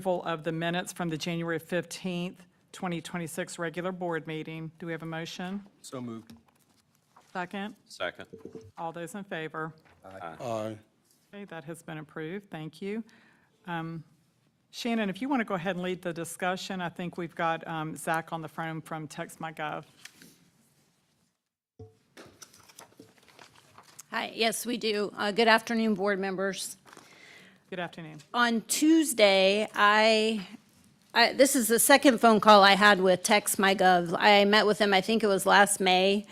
approval of the minutes from the January 15th, 2026 regular board meeting. Do we have a motion? So moved. Second? Second. All those in favor? Aye. Okay, that has been approved. Thank you. Shannon, if you want to go ahead and lead the discussion, I think we've got Zach on the phone from TextMyGov. Hi, yes, we do. Good afternoon, board members. Good afternoon. On Tuesday, this is the second phone call I had with TextMyGov. I met with them, I think it was last May,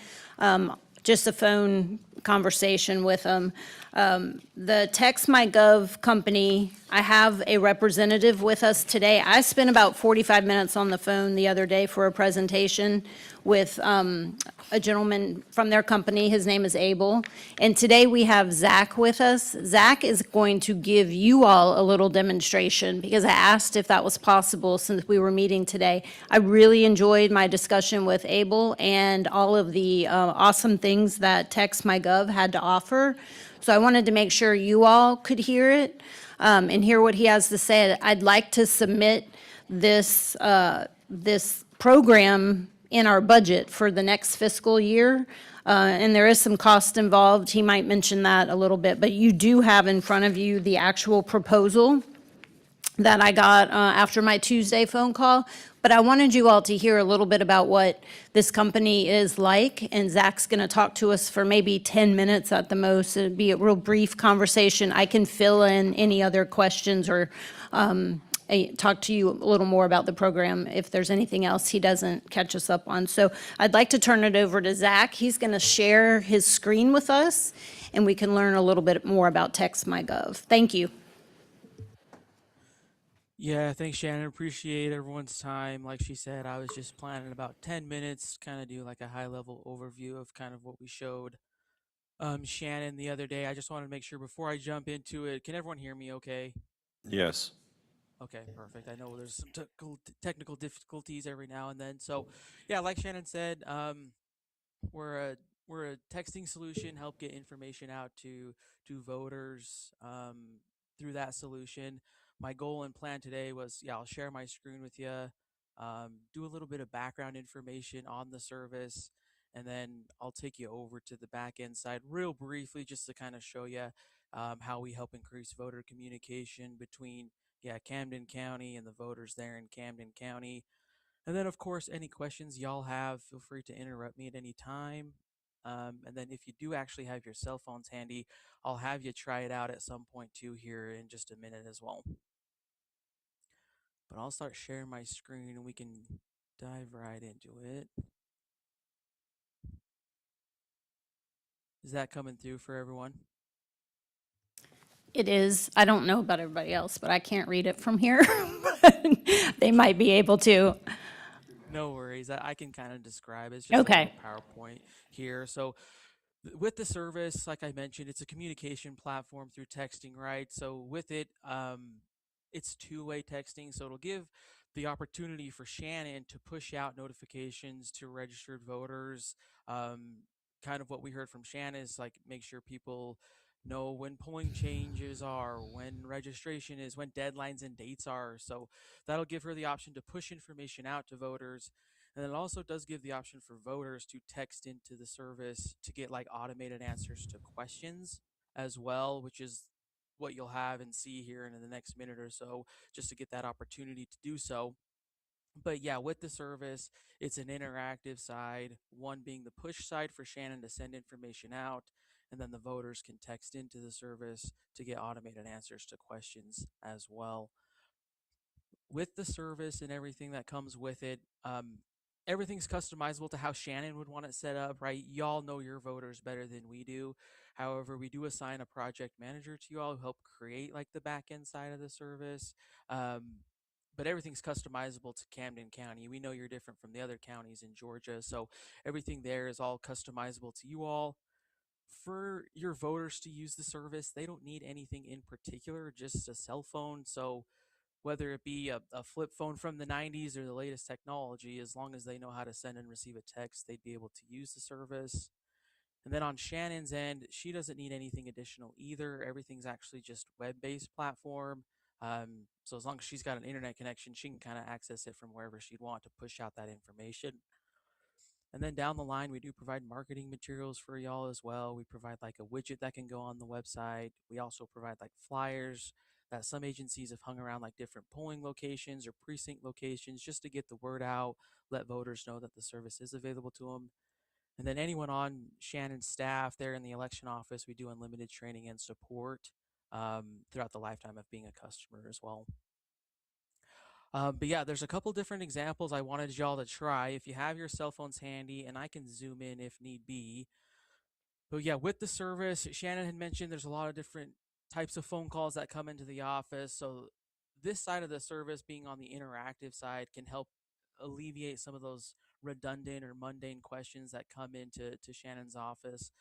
just a phone conversation with them. The TextMyGov company, I have a representative with us today. I spent about 45 minutes on the phone the other day for a presentation with a gentleman from their company. His name is Abel. And today we have Zach with us. Zach is going to give you all a little demonstration because I asked if that was possible since we were meeting today. I really enjoyed my discussion with Abel and all of the awesome things that TextMyGov had to offer. So I wanted to make sure you all could hear it and hear what he has to say. I'd like to submit this program in our budget for the next fiscal year. And there is some cost involved. He might mention that a little bit, but you do have in front of you the actual proposal that I got after my Tuesday phone call. But I wanted you all to hear a little bit about what this company is like, and Zach's gonna talk to us for maybe 10 minutes at the most. It'd be a real brief conversation. I can fill in any other questions or talk to you a little more about the program if there's anything else he doesn't catch us up on. So I'd like to turn it over to Zach. He's gonna share his screen with us, and we can learn a little bit more about TextMyGov. Thank you. Yeah, thanks, Shannon. Appreciate everyone's time. Like she said, I was just planning about 10 minutes, kind of do like a high-level overview of kind of what we showed Shannon the other day. I just wanted to make sure before I jump into it, can everyone hear me okay? Yes. Okay, perfect. I know there's some technical difficulties every now and then. So, yeah, like Shannon said, we're a texting solution, help get information out to voters through that solution. My goal and plan today was, I'll share my screen with you, do a little bit of background information on the service, and then I'll take you over to the back end side real briefly just to kind of show you how we help increase voter communication between Camden County and the voters there in Camden County. And then, of course, any questions y'all have, feel free to interrupt me at any time. And then if you do actually have your cell phones handy, I'll have you try it out at some point too here in just a minute as well. But I'll start sharing my screen and we can dive right into it. Is that coming through for everyone? It is. I don't know about everybody else, but I can't read it from here. But they might be able to. No worries. I can kind of describe it. It's just Okay. a little PowerPoint here. So with the service, like I mentioned, it's a communication platform through texting, right? So with it, it's two-way texting. So it'll give the opportunity for Shannon to push out notifications to registered voters. Kind of what we heard from Shannon is like make sure people know when polling changes are, when registration is, when deadlines and dates are. So that'll give her the option to push information out to voters. And then it also does give the option for voters to text into the service to get like automated answers to questions as well, which is what you'll have and see here in the next minute or so, just to get that opportunity to do so. But yeah, with the service, it's an interactive side, one being the push side for Shannon to send information out, and then the voters can text into the service to get automated answers to questions as well. With the service and everything that comes with it, everything's customizable to how Shannon would want it set up, right? Y'all know your voters better than we do. However, we do assign a project manager to you all who help create like the back end side of the service. But everything's customizable to Camden County. We know you're different from the other counties in Georgia, so everything there is all customizable to you all. For your voters to use the service, they don't need anything in particular, just a cell phone. So whether it be a flip phone from the 90s or the latest technology, as long as they know how to send and receive a text, they'd be able to use the service. And then on Shannon's end, she doesn't need anything additional either. Everything's actually just web-based platform. So as long as she's got an internet connection, she can kind of access it from wherever she'd want to push out that information. And then down the line, we do provide marketing materials for y'all as well. We provide like a widget that can go on the website. We also provide like flyers that some agencies have hung around like different polling locations or precinct locations just to get the word out, let voters know that the service is available to them. And then anyone on Shannon's staff there in the election office, we do unlimited training and support throughout the lifetime of being a customer as well. But yeah, there's a couple different examples I wanted y'all to try. If you have your cell phones handy, and I can zoom in if need be. But yeah, with the service, Shannon had mentioned there's a lot of different types of phone calls that come into the office. So this side of the service, being on the interactive side, can help alleviate some of those redundant or mundane questions that come into Shannon's office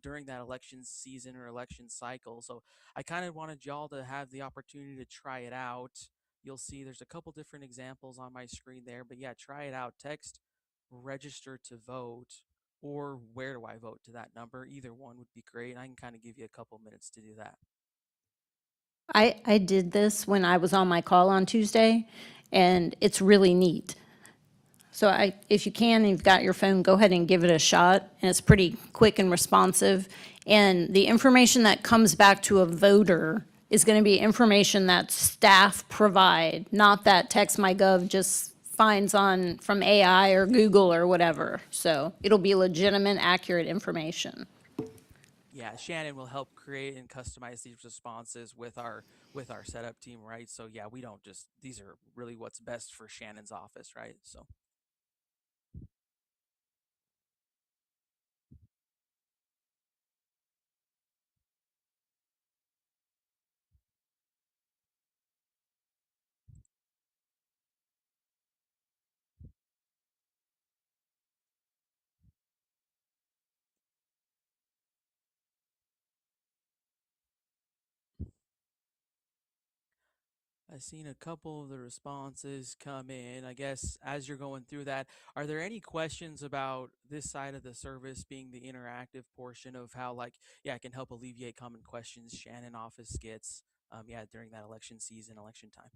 during that election season or election cycle. So I kind of wanted y'all to have the opportunity to try it out. You'll see there's a couple different examples on my screen there, but yeah, try it out. Text register to vote or where do I vote to that number. Either one would be great. I can kind of give you a couple minutes to do that. I did this when I was on my call on Tuesday, and it's really neat. So if you can, and you've got your phone, go ahead and give it a shot, and it's pretty quick and responsive. And the information that comes back to a voter is gonna be information that staff provide, not that Text My Gov just finds on from AI or Google or whatever. So it'll be legitimate, accurate information. Yeah, Shannon will help create and customize these responses with our setup team, right? So yeah, we don't just these are really what's best for Shannon's office, right? So I've seen a couple of the responses come in. I guess as you're going through that, are there any questions about this side of the service being the interactive portion of how, like, yeah, it can help alleviate common questions Shannon office gets, yeah, during that election season, election time?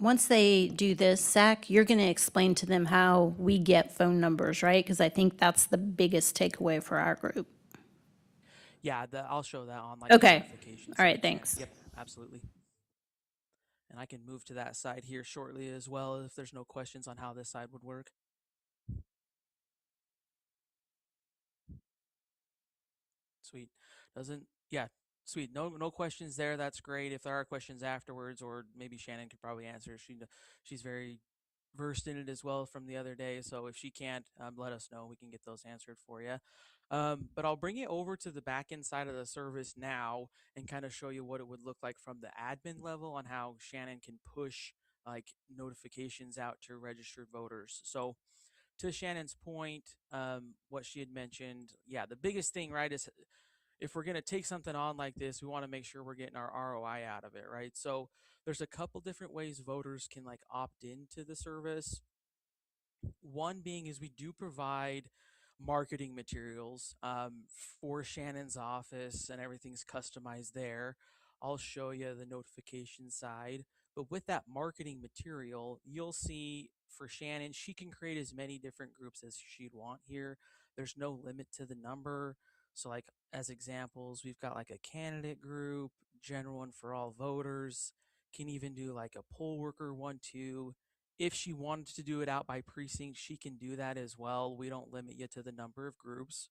Once they do this, Zach, you're going to explain to them how we get phone numbers, right? Because I think that's the biggest takeaway for our group. Yeah, I'll show that on like the Okay. notification All right, side, Shannon. thanks. Yep, absolutely. And I can move to that side here shortly as well if there's no questions on how this side would work. Sweet. Doesn't yeah, sweet. No questions there. That's great. If there are questions afterwards, or maybe Shannon could probably answer. She's very versed in it as well from the other day. So if she can't, let us know. We can get those answered for you. But I'll bring it over to the back end side of the service now and kind of show you what it would look like from the admin level on how Shannon can push like notifications out to registered voters. So to Shannon's point, what she had mentioned, yeah, the biggest thing, right, is if we're going to take something on like this, we want to make sure we're getting our ROI out of it, right? So there's a couple different ways voters can like opt into the service. One being is we do provide marketing materials for Shannon's office, and everything's customized there. I'll show you the notification side. But with that marketing material, you'll see for Shannon, she can create as many different groups as she'd want here. There's no limit to the number. So, like, as examples, we've got like a candidate group, general one for all voters, can even do like a poll worker one, too. If she wanted to do it out by precinct, she can do that as well. We don't limit you to the number of groups.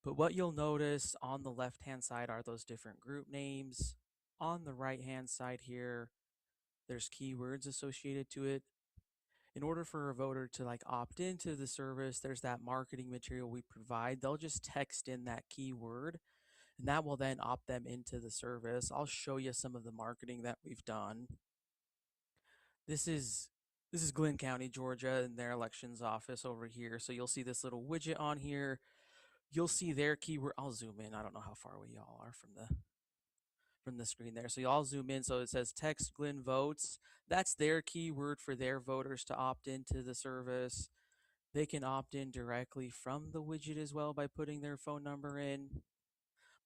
But what you'll notice on the left hand side are those different group names. On the right hand side here, there's keywords associated to it. In order for a voter to like opt into the service, there's that marketing material we provide. They'll just text in that keyword and that will then opt them into the service. I'll show you some of the marketing that we've done. This is this is Glenn County, Georgia, and their elections office over here. So you'll see this little widget on here. You'll see their keyword. I'll zoom in. I don't know how far away y'all are from the screen there. So y'all zoom in. So it says text Glenn votes. That's their keyword for their voters to opt into the service. They can opt in directly from the widget as well by putting their phone number in.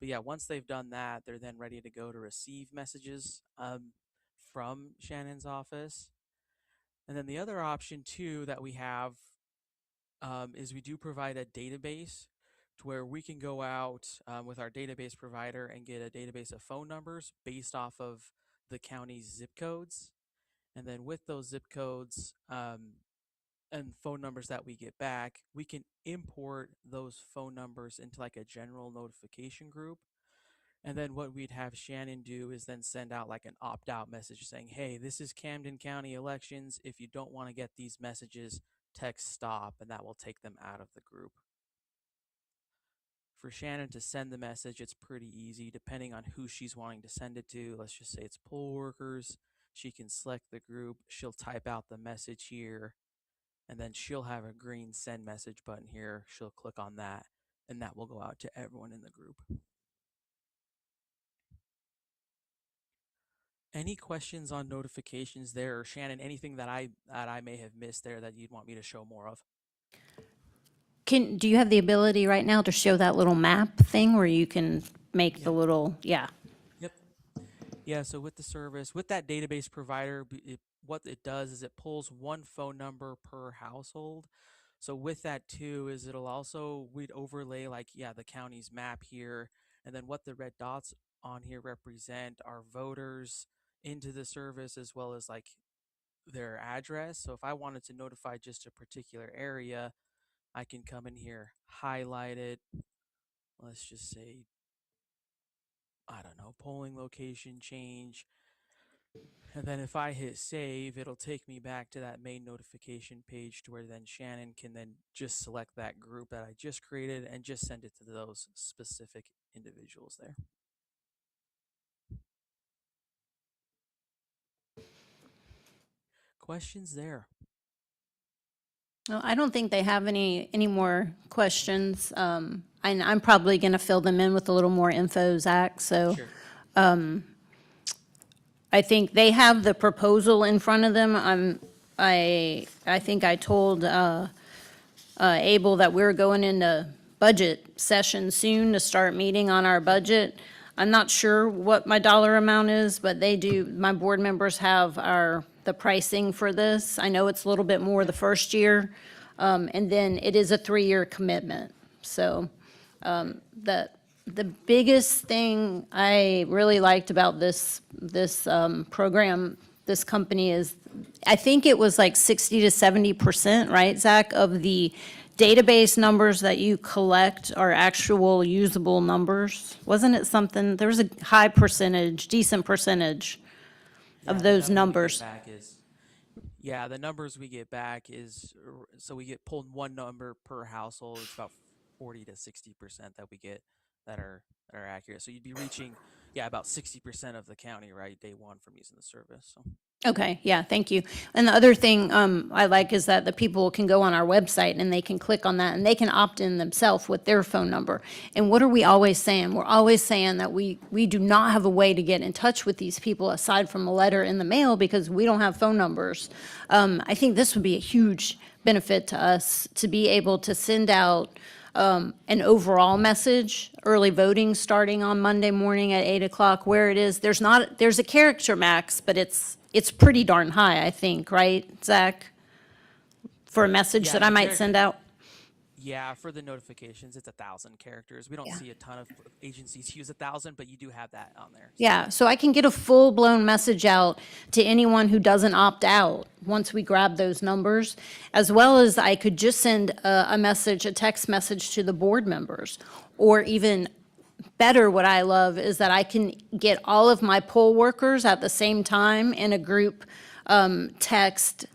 But yeah, once they've done that, they're then ready to go to receive messages from Shannon's office. And then the other option too that we have is we do provide a database to where we can go out with our database provider and get a database of phone numbers based off of the county's zip codes. And then with those zip codes and phone numbers that we get back, we can import those phone numbers into like a general notification group. And then what we'd have Shannon do is then send out like an opt out message saying, hey, this is Camden County elections. If you don't want to get these messages, text stop, and that will take them out of the group. For Shannon to send the message, it's pretty easy depending on who she's wanting to send it to. Let's just say it's poll workers. She can select the group. She'll type out the message here, and then she'll have a green send message button here. She'll click on that, and that will go out to everyone in the group. Any questions on notifications there, or Shannon, anything that I may have missed there that you'd want me to show more of? Do you have the ability right now to show that little map thing where you can make the little, yeah. Yep. Yeah, so with the service, with that database provider, what it does is it pulls one phone number per household. So with that too is we'd overlay like, yeah, the county's map here, and then what the red dots on here represent are voters into the service as well as like their address. So if I wanted to notify just a particular area, I can come in here, highlight it. Let's just say, I don't know, polling location change. And then if I hit save, it'll take me back to that main notification page to where then Shannon can then just select that group that I just created and just send it to those specific individuals there. Questions there? No, I don't think they have any more questions. And I'm probably going to fill them in with a little more info, Zach. So Sure. I think they have the proposal in front of them. I think I told Abel that we're going into budget session soon to start meeting on our budget. I'm not sure what my dollar amount is, but my board members have the pricing for this. I know it's a little bit more the first year, and then it is a 3-year commitment. So the biggest thing I really liked about this program, this company, is I think it was like 60 to 70%, right, Zach, of the database numbers that you collect are actual usable numbers. Wasn't it something, there was a high percentage, decent percentage of those numbers. The numbers we get back is, so we get pulled one number per household. It's about 40 to 60% that we get that are accurate. So you'd be reaching, about 60% of the county, right, day one from using the service. So. Okay, yeah, thank you. And the other thing I like is that the people can go on our website and they can click on that and they can opt in themselves with their phone number. And what are we always saying? We're always saying that we do not have a way to get in touch with these people aside from a letter in the mail because we don't have phone numbers. I think this would be a huge benefit to us to be able to send out an overall message, early voting starting on Monday morning at 8 o'clock, where it is, there's a character max, but it's pretty darn high, I think, right, Zach? For a message that I might send out? Yeah, for the notifications, it's 1,000 characters. We don't see a ton of agencies use 1,000, but you do have that on there. Yeah, so I can get a full-blown message out to anyone who doesn't opt out once we grab those numbers, as well as I could just send a text message to the board members. Or even better, what I love is that I can get all of my poll workers at the same time in a group text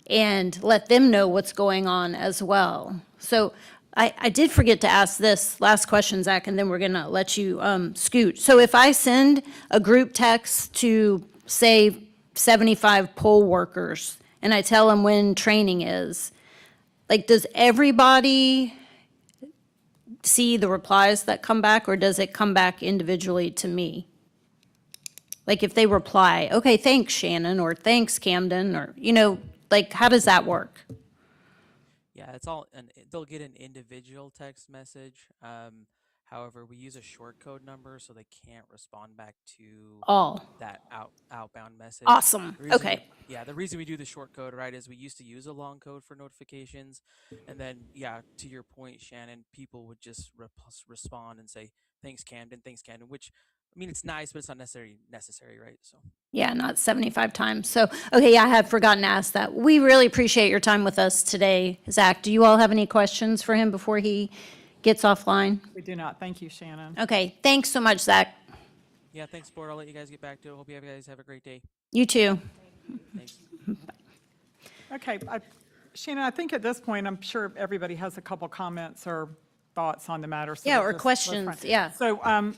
and let them know what's going on as well. So I did forget to ask this last question, Zach, and then we're going to let you scoot. So if I send a group text to, say, 75 poll workers, and I tell them when training is, like, does everybody see the replies that come back, or does it come back individually to me? Like, if they reply, okay, thanks, Shannon, or thanks, Camden, or, like, how does that work? Yeah, it's all, and they'll get an individual text message. However, we use a short code number so they can't respond back to Oh, that outbound message. awesome. The reason Okay. we yeah, the reason we do the short code, right, is we used to use a long code for notifications, and then yeah, to your point, Shannon, people would just respond and say thanks Camden, which I mean it's nice, but it's not necessary, right? So Yeah, not 75 times. So, okay, yeah, I had forgotten to ask that. We really appreciate your time with us today. Zach, do you all have any questions for him before he gets offline? We do not. Thank you, Shannon. Okay, thanks so much, Zach. yeah, thanks, board. I'll let you guys get back to it. Hope you guys have a great day. You too. Thanks. Okay, Shannon, I think at this point, I'm sure everybody has a couple comments or thoughts on the matter. So Yeah, or let's questions, run. yeah. So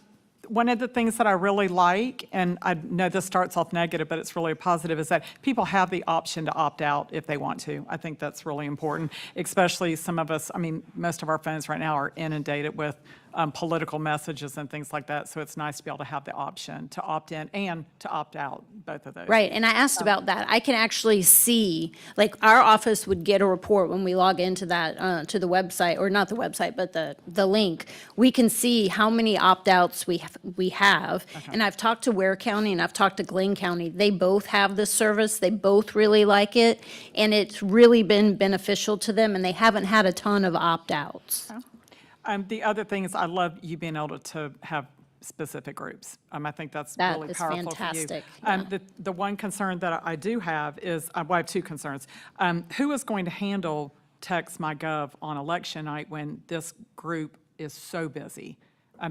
one of the things that I really like, and I know this starts off negative, but it's really positive, is that people have the option to opt out if they want to. I think that's really important, especially some of us, I mean, most of our phones right now are inundated with political messages and things like that. So it's nice to be able to have the option to opt in and to opt out, both of those. Right, and I asked about that. I can actually see, like, our office would get a report when we log into that, to the website, or not the website, but the link. We can see how many opt-outs we have. And I've talked to Ware County and I've talked to Glenn County. They both have this service. They both really like it. And it's really been beneficial to them, and they haven't had a ton of opt-outs. The other thing is I love you being able to have specific groups. I think that's That really is powerful fantastic, for you. The one concern that I do have is, well, I have two concerns. Who is going to handle Text My Gov on election night when this group is so busy?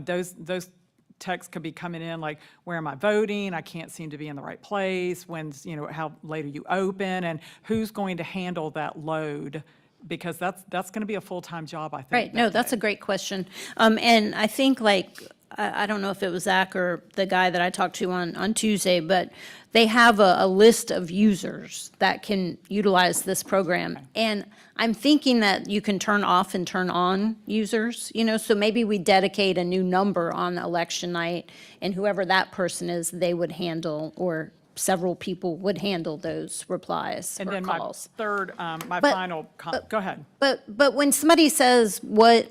Those texts could be coming in like, where am I voting? I can't seem to be in the right place. When's, how late are you open? And who's going to handle that load? Because that's going to be a full-time job, I think. Right, no, that's a great question. And I think like, I don't know if it was Zach or the guy that I talked to on Tuesday, but they have a list of users that can utilize this program. And I'm thinking that you can turn off and turn on users, so maybe we dedicate a new number on election night, and whoever that person is, they would handle, or several people would handle those replies And or then calls. my third, my But- final, go ahead. But when somebody says what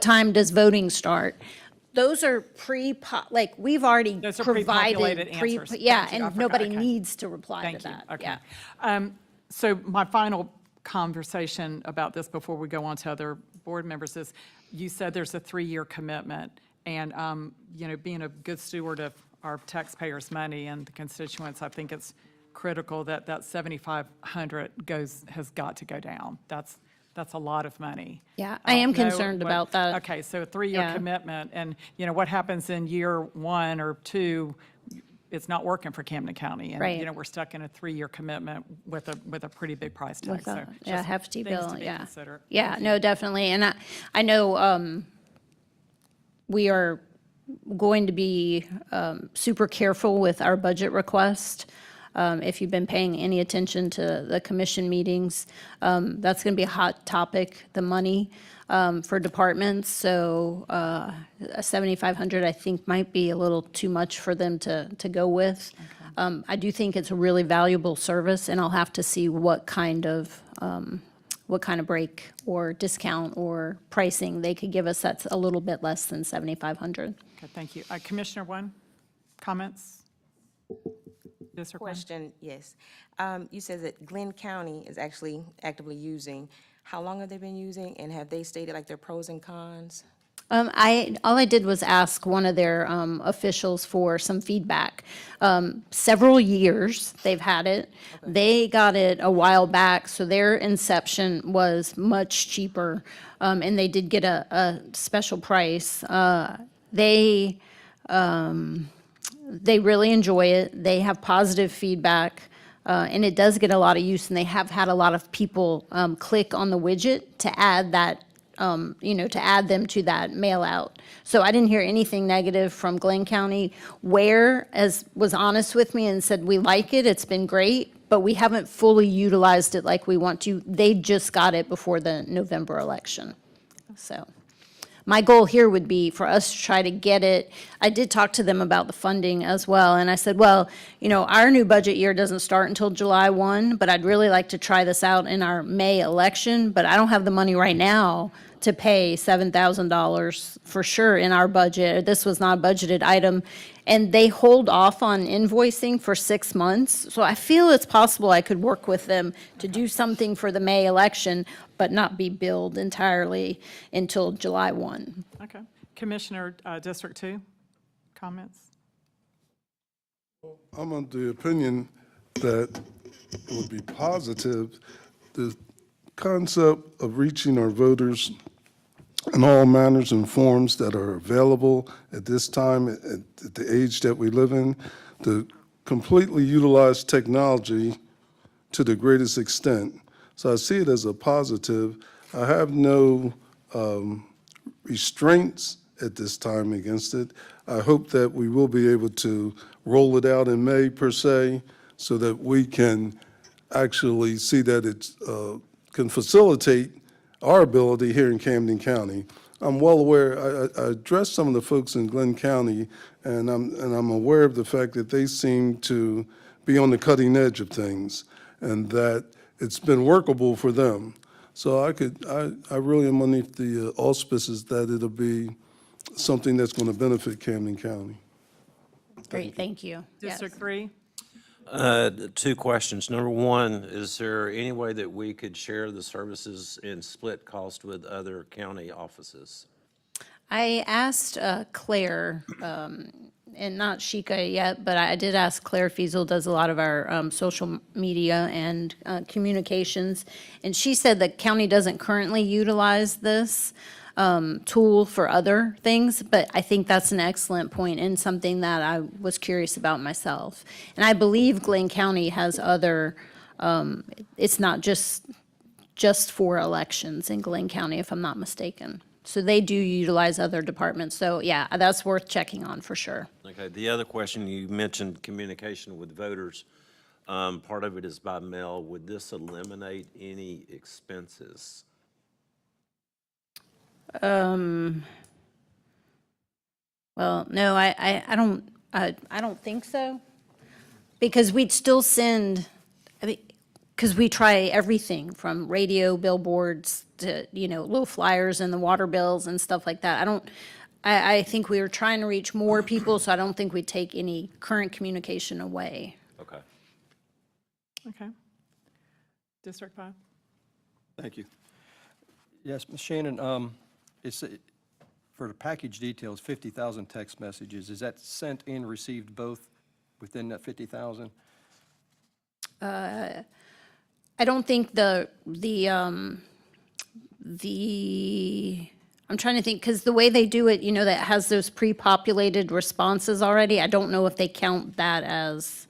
time does voting start, those are we've already Those are provided. pre-populated answers. Yeah, Thank you. I and forgot. nobody Okay. needs to reply to Thank you. that. Okay. Yeah. So my final conversation about this before we go on to other board members is, you said there's a 3-year commitment, and, being a good steward of our taxpayers' money and the constituents, I think it's critical that that 7,500 has got to go down. That's a lot of money. Yeah, I am don't know concerned what- about that. Okay, so a 3-year Yeah. commitment, and, what happens in year 1 or 2, it's not working for Camden County. And, Right. we're stuck in a 3-year commitment with a pretty big price tag. With a- So yeah, just hefty things bill, to be yeah. considered. Yeah, no, definitely. And I know we are going to be super careful with our budget request. If you've been paying any attention to the commission meetings, that's going to be a hot topic, the money for departments. So a 7,500, I think, might be a little too much for them to go with. I do think it's a really valuable service, and I'll have to see what kind of break or discount or pricing they could give us that's a little bit less than 7,500. Okay, thank you. Commissioner One, comments? Yes, or Question, yes. You said that Glenn County is actually actively using. How long have they been using, and have they stated like their pros and cons? All I did was ask one of their officials for some feedback. Several years they've had it. They got it a while back, so their inception was much cheaper, and they did get a special price. They really enjoy it. They have positive feedback, and it does get a lot of use, and they have had a lot of people click on the widget to add that, to add them to that mail out. So I didn't hear anything negative from Glenn County. Ware was honest with me and said, we like it, it's been great, but we haven't fully utilized it like we want to. They just got it before the November election. So, my goal here would be for us to try to get it. I did talk to them about the funding as well, and I said, well, our new budget year doesn't start until July 1, but I'd really like to try this out in our May election, but I don't have the money right now to pay $7,000 for sure in our budget. This was not a budgeted item. And they hold off on invoicing for 6 months. So I feel it's possible I could work with them to do something for the May election, but not be billed entirely until July 1. Okay. Commissioner, District 2, comments? I'm of the opinion that it would be positive, the concept of reaching our voters in all manners and forms that are available at this time, at the age that we live in, to completely utilize technology to the greatest extent. So I see it as a positive. I have no restraints at this time against it. I hope that we will be able to roll it out in May per se, so that we can actually see that it can facilitate our ability here in Camden County. I'm well aware, I addressed some of the folks in Glenn County, and I'm aware of the fact that they seem to be on the cutting edge of things, and that it's been workable for them. So I really am underneath the auspices that it'll be something that's going to benefit Camden County. Great, thank you. District Yes. 3? Two questions. Number one, is there any way that we could share the services and split cost with other county offices? I asked Claire, and not Sheikah yet, but I did ask Claire Fiesel, does a lot of our social media and communications, and she said the county doesn't currently utilize this tool for other things, but I think that's an excellent point and something that I was curious about myself. And I believe Glenn County has other, it's not just for elections in Glenn County, if I'm not mistaken. So they do utilize other departments. So yeah, that's worth checking on for sure. Okay, the other question, you mentioned communication with voters. Part of it is by mail. Would this eliminate any expenses? Well, no, I don't think so. Because we'd still send, because we try everything from radio, billboards to, little flyers and the water bills and stuff like that. I think we were trying to reach more people, so I don't think we'd take any current communication away. Okay. Okay. District 5? Thank you. Yes, Ms. Shannon, it's, for the package details, 50,000 text messages. Is that sent and received both within that 50,000? I don't think I'm trying to think, because the way they do it, that has those pre-populated responses already, I don't know if they count that as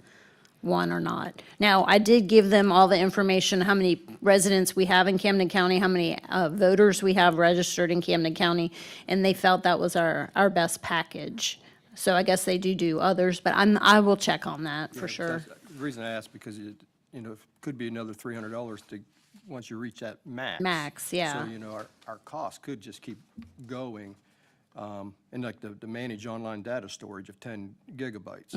one or not. Now, I did give them all the information, how many residents we have in Camden County, how many voters we have registered in Camden County, and they felt that was our best package. So I guess they do others, but I will check on that for sure. The reason I ask, because it could be another $300 to, once you reach that max. Max, yeah. So, our costs could just keep going. And like the managed online data storage of 10 gigabytes.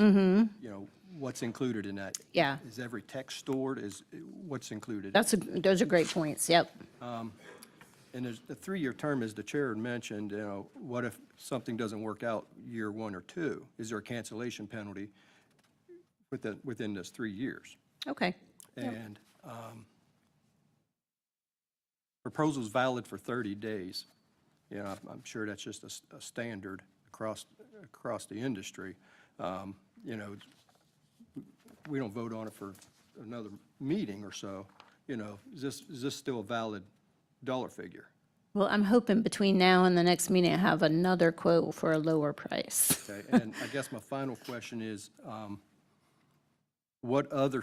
What's included in that? Yeah. Is every text stored? What's included? Those are great points, yep. And there's a 3-year term, as the chair had mentioned, what if something doesn't work out year 1 or 2? Is there a cancellation penalty within this 3 years? Okay. And proposal's valid for 30 days. I'm sure that's just a standard across the industry. We don't vote on it for another meeting or so. Is this still a valid dollar figure? Well, I'm hoping between now and the next meeting, I have another quote for a lower price. Okay, and I guess my final question is, what other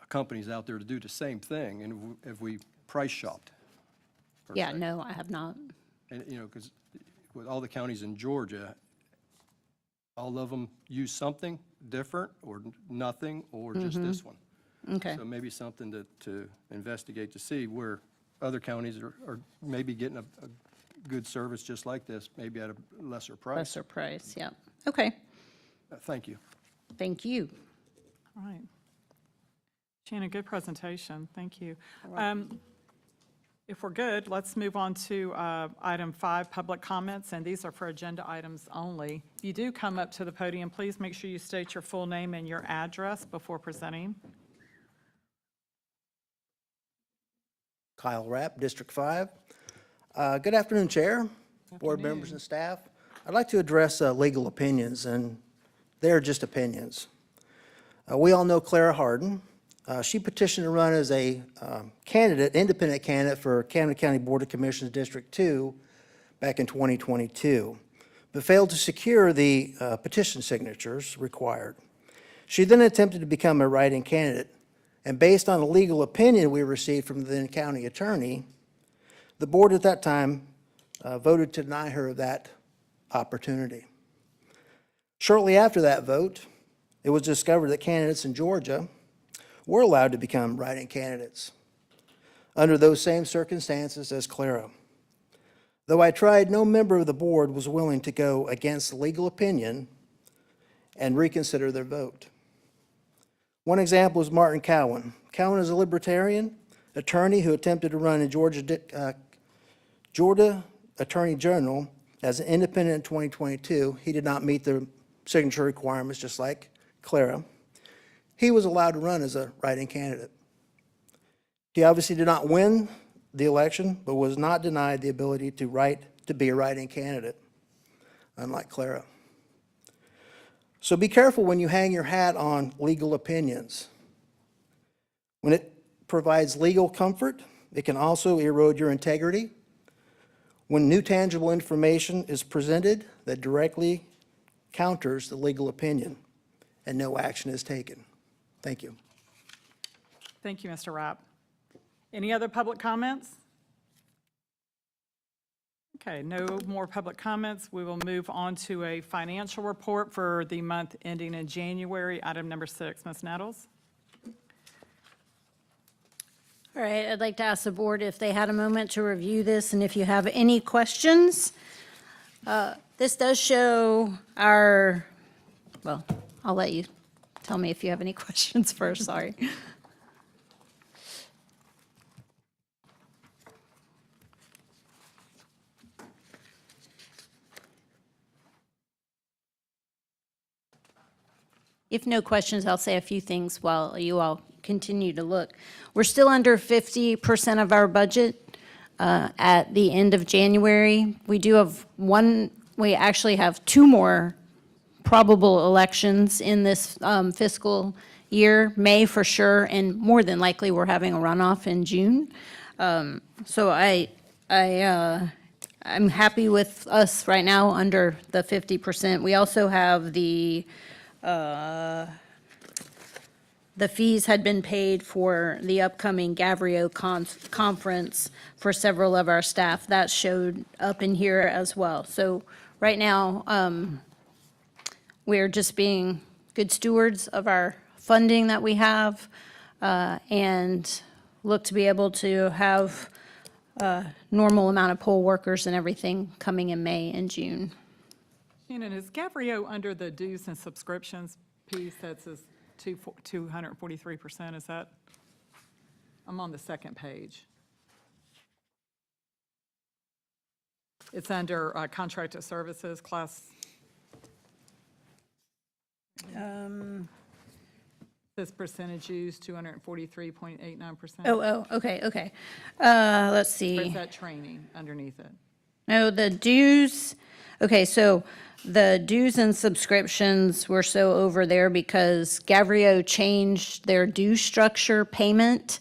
companies out there to do the same thing, and have we price shopped? per Yeah, se? no, I have not. And, because with all the counties in Georgia, all of them use something different, or nothing, or just this one. Okay, So maybe something to investigate to see where other counties are maybe getting a good service just like this, maybe at a lesser price. Lesser price, yeah. Okay, Thank you. thank you. All right. Shannon, good presentation. Thank you. If we're good, let's move on to item 5, public comments, and these are for agenda items only. If you do come up to the podium, please make sure you state your full name and your address before presenting. Kyle Rapp, District 5. Good afternoon, Chair, board members, and staff. I'd like to address legal opinions, and they're just opinions. We all know Clara Harden. She petitioned to run as a candidate, independent candidate for Camden County Board of Commissioners District 2 back in 2022, but failed to secure the petition signatures required. She then attempted to become a write-in candidate, and based on a legal opinion we received from the then county attorney, the board at that time voted to deny her that opportunity. Shortly after that vote, it was discovered that candidates in Georgia were allowed to become write-in candidates under those same circumstances as Clara. Though I tried, no member of the board was willing to go against the legal opinion and reconsider their vote. One example is Martin Cowan. Cowan is a libertarian attorney who attempted to run in Georgia Attorney General as an independent in 2022. He did not meet the signature requirements, just like Clara. He was allowed to run as a write-in candidate. He obviously did not win the election, but was not denied the ability to be a write-in candidate, unlike Clara. So be careful when you hang your hat on legal opinions. When it provides legal comfort, it can also erode your integrity. When new tangible information is presented that directly counters the legal opinion and no action is taken. Thank you. Thank you, Mr. Rapp. Any other public comments? Okay, no more public comments. We will move on to a financial report for the month ending in January, item number 6. Ms. Nettles? All right, I'd like to ask the board if they had a moment to review this, and if you have any questions. This does show our, well, I'll let you tell me if you have any questions first, sorry. If no questions, I'll say a few things while you all continue to look. We're still under 50% of our budget at the end of January. We actually have 2 more probable elections in this fiscal year, May for sure, and more than likely, we're having a runoff in June. So I'm happy with us right now under the 50%. We also have the fees had been paid for the upcoming Gavrio conference for several of our staff. That showed up in here as well. So right now, we're just being good stewards of our funding that we have and look to be able to have a normal amount of poll workers and everything coming in May and June. Shannon, is Gavrio under the dues and subscriptions piece that says 243%? Is that? I'm on the second page. It's under contracted services, class. This percentage used, 243.89%. Okay. Let's Or see. is that training underneath it? No, the dues, okay, so the dues and subscriptions were so over there because Gavrio changed their due structure payment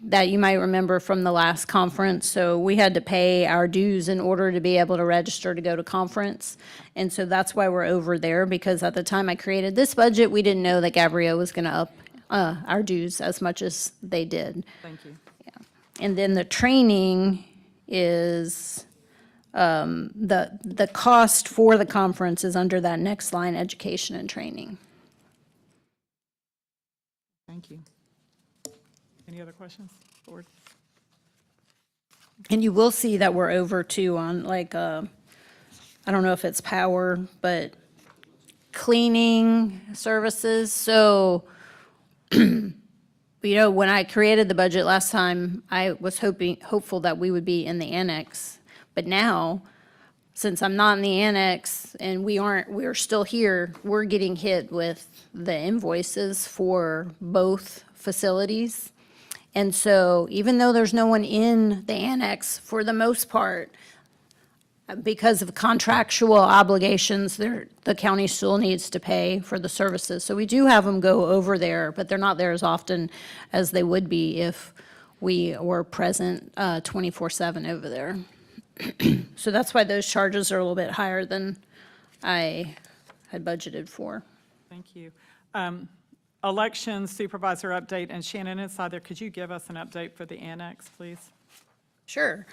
that you might remember from the last conference. So we had to pay our dues in order to be able to register to go to conference. And so that's why we're over there, because at the time I created this budget, we didn't know that Gavrio was going to up our dues as much as they did. Thank you. And then the training is, the cost for the conference is under that next line, education and training. Thank you. Any other questions, board? And you will see that we're over too on like, I don't know if it's power, but cleaning services. So, when I created the budget last time, I was hopeful that we would be in the annex. But now, since I'm not in the annex and we're still here, we're getting hit with the invoices for both facilities. And so even though there's no one in the annex, for the most part, because of contractual obligations, the county still needs to pay for the services. So we do have them go over there, but they're not there as often as they would be if we were present 24/7 over there. So that's why those charges are a little bit higher than I had budgeted for. Thank you. Election supervisor update, and Shannon inside there, could you give us an update for the annex, please? Sure.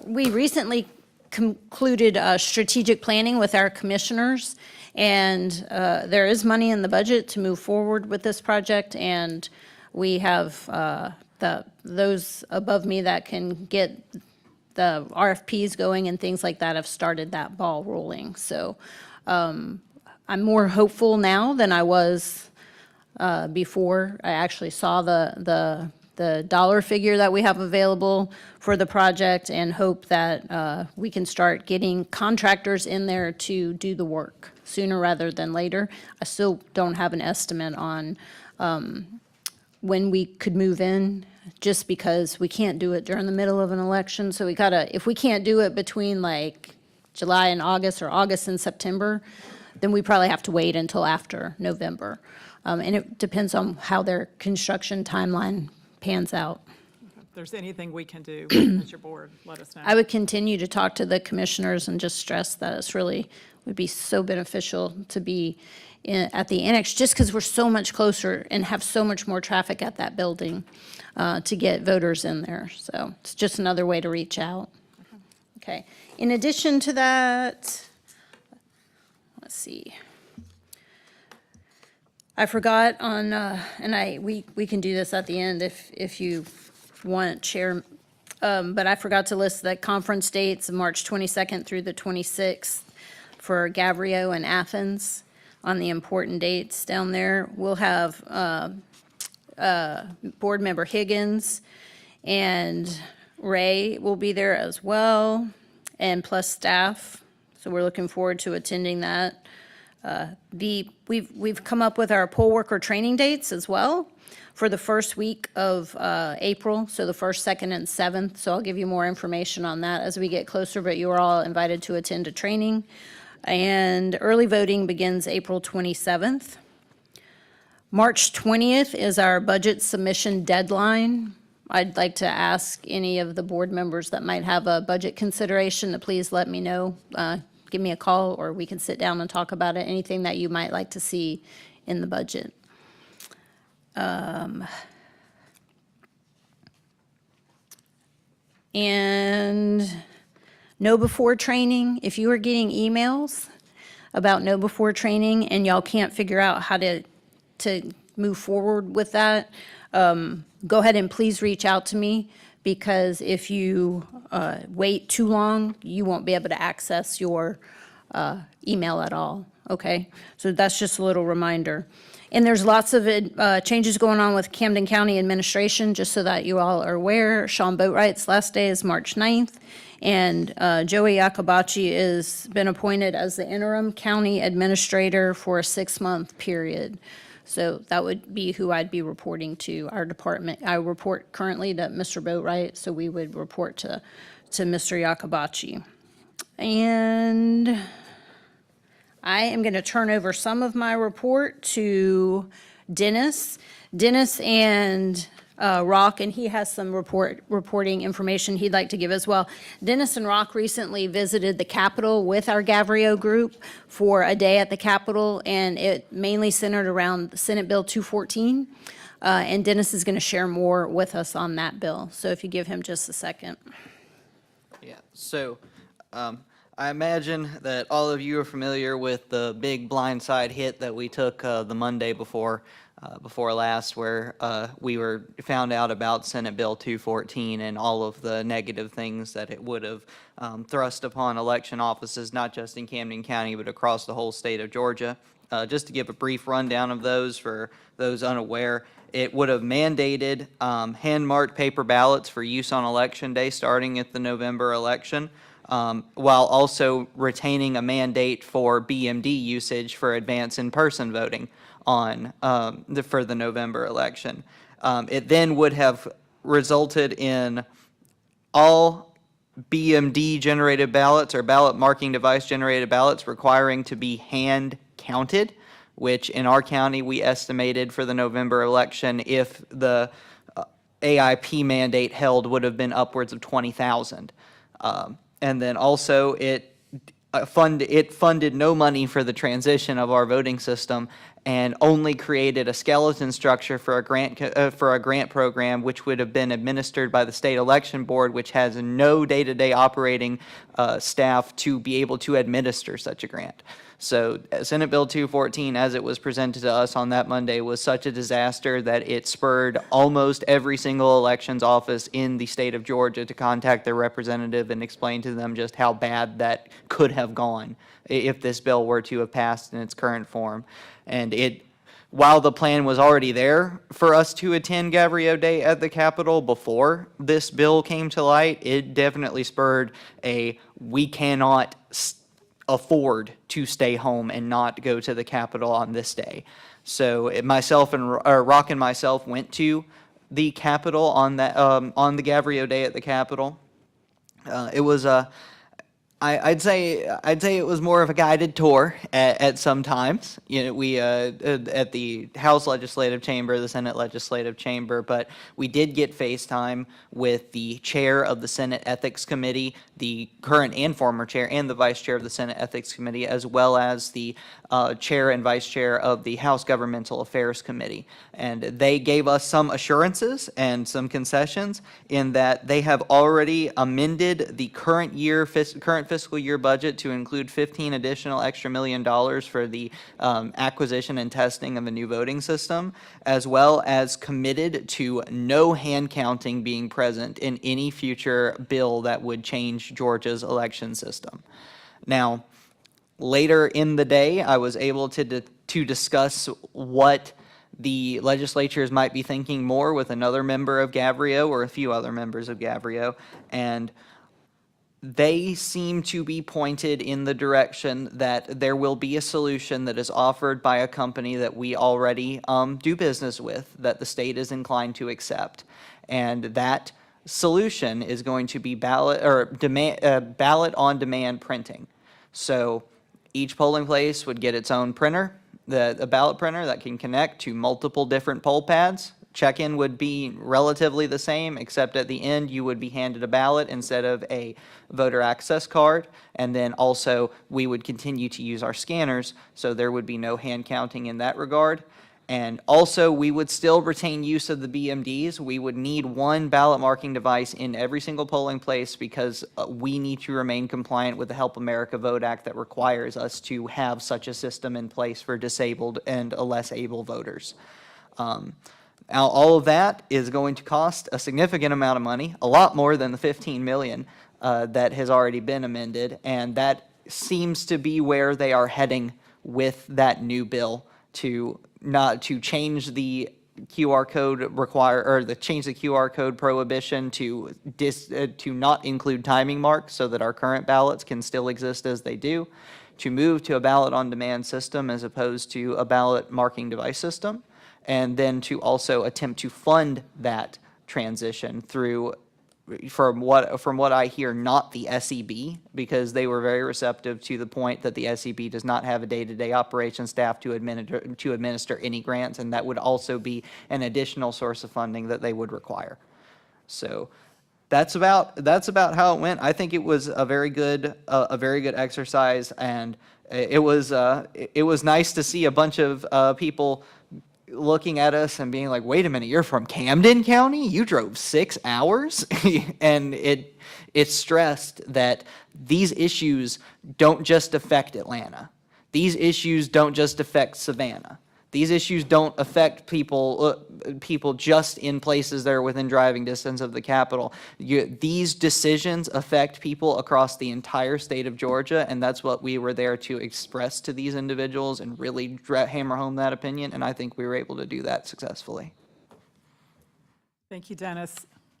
We recently concluded strategic planning with our commissioners, and there is money in the budget to move forward with this project, and we have those above me that can get the RFPs going and things like that have started that ball rolling. So I'm more hopeful now than I was before. I actually saw the dollar figure that we have available for the project and hope that we can start getting contractors in there to do the work sooner rather than later. I still don't have an estimate on when we could move in, just because we can't do it during the middle of an election. So if we can't do it between like July and August or August and September, then we probably have to wait until after November. And it depends on how their construction timeline pans out. If there's anything we can do as your board, let us know. I would continue to talk to the commissioners and just stress that it's really, would be so beneficial to be at the annex, just because we're so much closer and have so much more traffic at that building to get voters in there. So it's just another way to reach out. Okay. In addition to that, let's see. I forgot on, and we can do this at the end if you want, Chair, but I forgot to list the conference dates, March 22nd through the 26th for Gavrio and Athens on the important dates down there. We'll have Board Member Higgins and Ray will be there as well, and plus staff. So we're looking forward to attending that. We've come up with our poll worker training dates as well for the first week of April, so the 1st, 2nd, and 7th. So I'll give you more information on that as we get closer, but you are all invited to attend a training. And early voting begins April 27th. March 20th is our budget submission deadline. I'd like to ask any of the board members that might have a budget consideration to please let me know. Give me a call, or we can sit down and talk about it, anything that you might like to see in the budget. And know before training, if you are getting emails about know before training and y'all can't figure out how to move forward with that, go ahead and please reach out to me, because if you wait too long, you won't be able to access your email at all, okay? So that's just a little reminder. And there's lots of changes going on with Camden County administration, just so that you all are aware. Sean Boatwright's last day is March 9th, and Joey Akabachi has been appointed as the interim county administrator for a 6-month period. So that would be who I'd be reporting to, our department. I report currently to Mr. Boatwright, so we would report to Mr. Yakabachi. And I am going to turn over some of my report to Dennis. Dennis and Rock, and he has some reporting information he'd like to give as well. Dennis and Rock recently visited the Capitol with our Gavrio group for a day at the Capitol, and it mainly centered around Senate Bill 214. And Dennis is going to share more with us on that bill. So if you give him just a second. Yeah, so I imagine that all of you are familiar with the big blindside hit that we took the Monday before before last, where we were found out about Senate Bill 214 and all of the negative things that it would have thrust upon election offices, not just in Camden County, but across the whole state of Georgia. Just to give a brief rundown of those for those unaware, it would have mandated hand-marked paper ballots for use on Election Day starting at the November election, while also retaining a mandate for BMD usage for advance in-person voting on for the November election. It then would have resulted in all BMD-generated ballots or ballot marking device-generated ballots requiring to be hand counted, which in our county we estimated for the November election, if the AIP mandate held, would have been upwards of 20,000. And then also it funded no money for the transition of our voting system and only created a skeleton structure for a grant program, which would have been administered by the state election board, which has no day-to-day operating staff to be able to administer such a grant. So Senate Bill 214, as it was presented to us on that Monday, was such a disaster that it spurred almost every single elections office in the state of Georgia to contact their representative and explain to them just how bad that could have gone if this bill were to have passed in its current form. And while the plan was already there for us to attend Gabrielle Day at the Capitol before this bill came to light, it definitely spurred we cannot afford to stay home and not go to the Capitol on this day. So myself and Rock and myself went to the Capitol on the Gabrielle Day at the Capitol. It was I'd say it was more of a guided tour at some times. You know, we at the House Legislative Chamber, the Senate Legislative Chamber, but we did get FaceTime with the chair of the Senate Ethics Committee, the current and former chair, and the vice chair of the Senate Ethics Committee, as well as the chair and vice chair of the House Governmental Affairs Committee. And they gave us some assurances and some concessions in that they have already amended the current fiscal year budget to include 15 additional extra $1 million for the acquisition and testing of a new voting system, as well as committed to no hand counting being present in any future bill that would change Georgia's election system. Now, later in the day, I was able to discuss what the legislatures might be thinking more with another member of Gabrielle or a few other members of Gabrielle, and they seem to be pointed in the direction that there will be a solution that is offered by a company that we already do business with, that the state is inclined to accept. And that solution is going to be ballot on demand printing. So each polling place would get its own printer, a ballot printer that can connect to multiple different poll pads. Check-in would be relatively the same, except at the end you would be handed a ballot instead of a voter access card. And then also we would continue to use our scanners, so there would be no hand counting in that regard. And also we would still retain use of the BMDs. We would need one ballot marking device in every single polling place because we need to remain compliant with the Help America Vote Act that requires us to have such a system in place for disabled and less able voters. Now, all of that is going to cost a significant amount of money, a lot more than the $15 million that has already been amended, and that seems to be where they are heading with that new bill, to change the QR code change the QR code prohibition to not include timing marks so that our current ballots can still exist as they do, to move to a ballot on demand system as opposed to a ballot marking device system, and then to also attempt to fund that transition through, from what I hear, not the SEB, because they were very receptive to the point that the SEB does not have a day-to-day operations staff to administer any grants, and that would also be an additional source of funding that they would require. So that's about how it went. I think it was a very good exercise, and it was nice to see a bunch of people looking at us and being like, wait a minute, you're from Camden County? You drove 6 hours? And it stressed that these issues don't just affect Atlanta. These issues don't just affect Savannah. These issues don't affect people just in places that are within driving distance of the Capitol. These decisions affect people across the entire state of Georgia, and that's what we were there to express to these individuals and really hammer home that opinion, and I think we were able to do that successfully. Thank you, Dennis.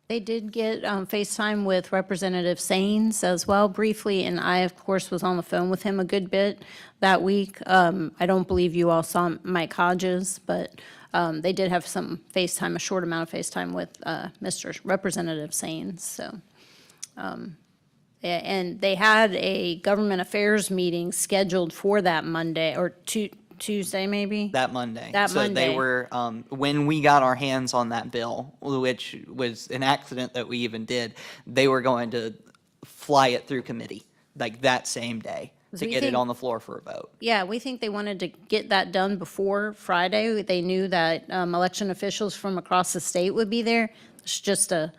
They did get FaceTime with Representative Saines as well briefly, and I, of course, was on the phone with him a good bit that week. I don't believe you all saw Mike Hodges, but they did have some FaceTime, a short amount of FaceTime with Mr. Representative Saines, so. And they had a government affairs meeting scheduled for that Monday, or Tuesday, maybe? That Monday. That So they Monday. were, when we got our hands on that bill, which was an accident that we even did, they were going to fly it through committee, like that same day, to we get it think- on the floor for a vote. Yeah, we think they wanted to get that done before Friday. They knew that election officials from across the state would be there. It's just a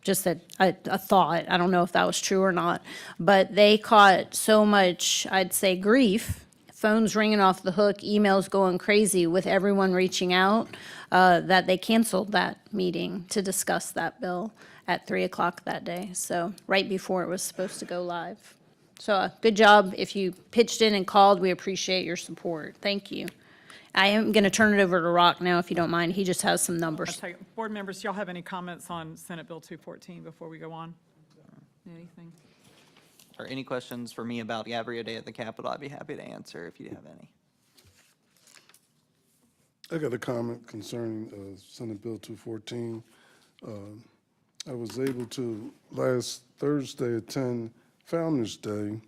thought. I don't know if that was true or not. But they caught so much, I'd say, grief, phones ringing off the hook, emails going crazy with everyone reaching out, that they canceled that meeting to discuss that bill at 3 o'clock that day. So right before it was supposed to go live. So good job. If you pitched in and called, we appreciate your support. Thank you. I am going to turn it over to Rock now, if you don't mind. He just has some numbers. Okay, board members, y'all have any comments on Senate Bill 214 before we go on? Anything? Or any questions for me about Gabrielle Day at the Capitol, I'd be happy to answer if you have any. I got a comment concerning Senate Bill 214. I was able to last Thursday attend Founder's Day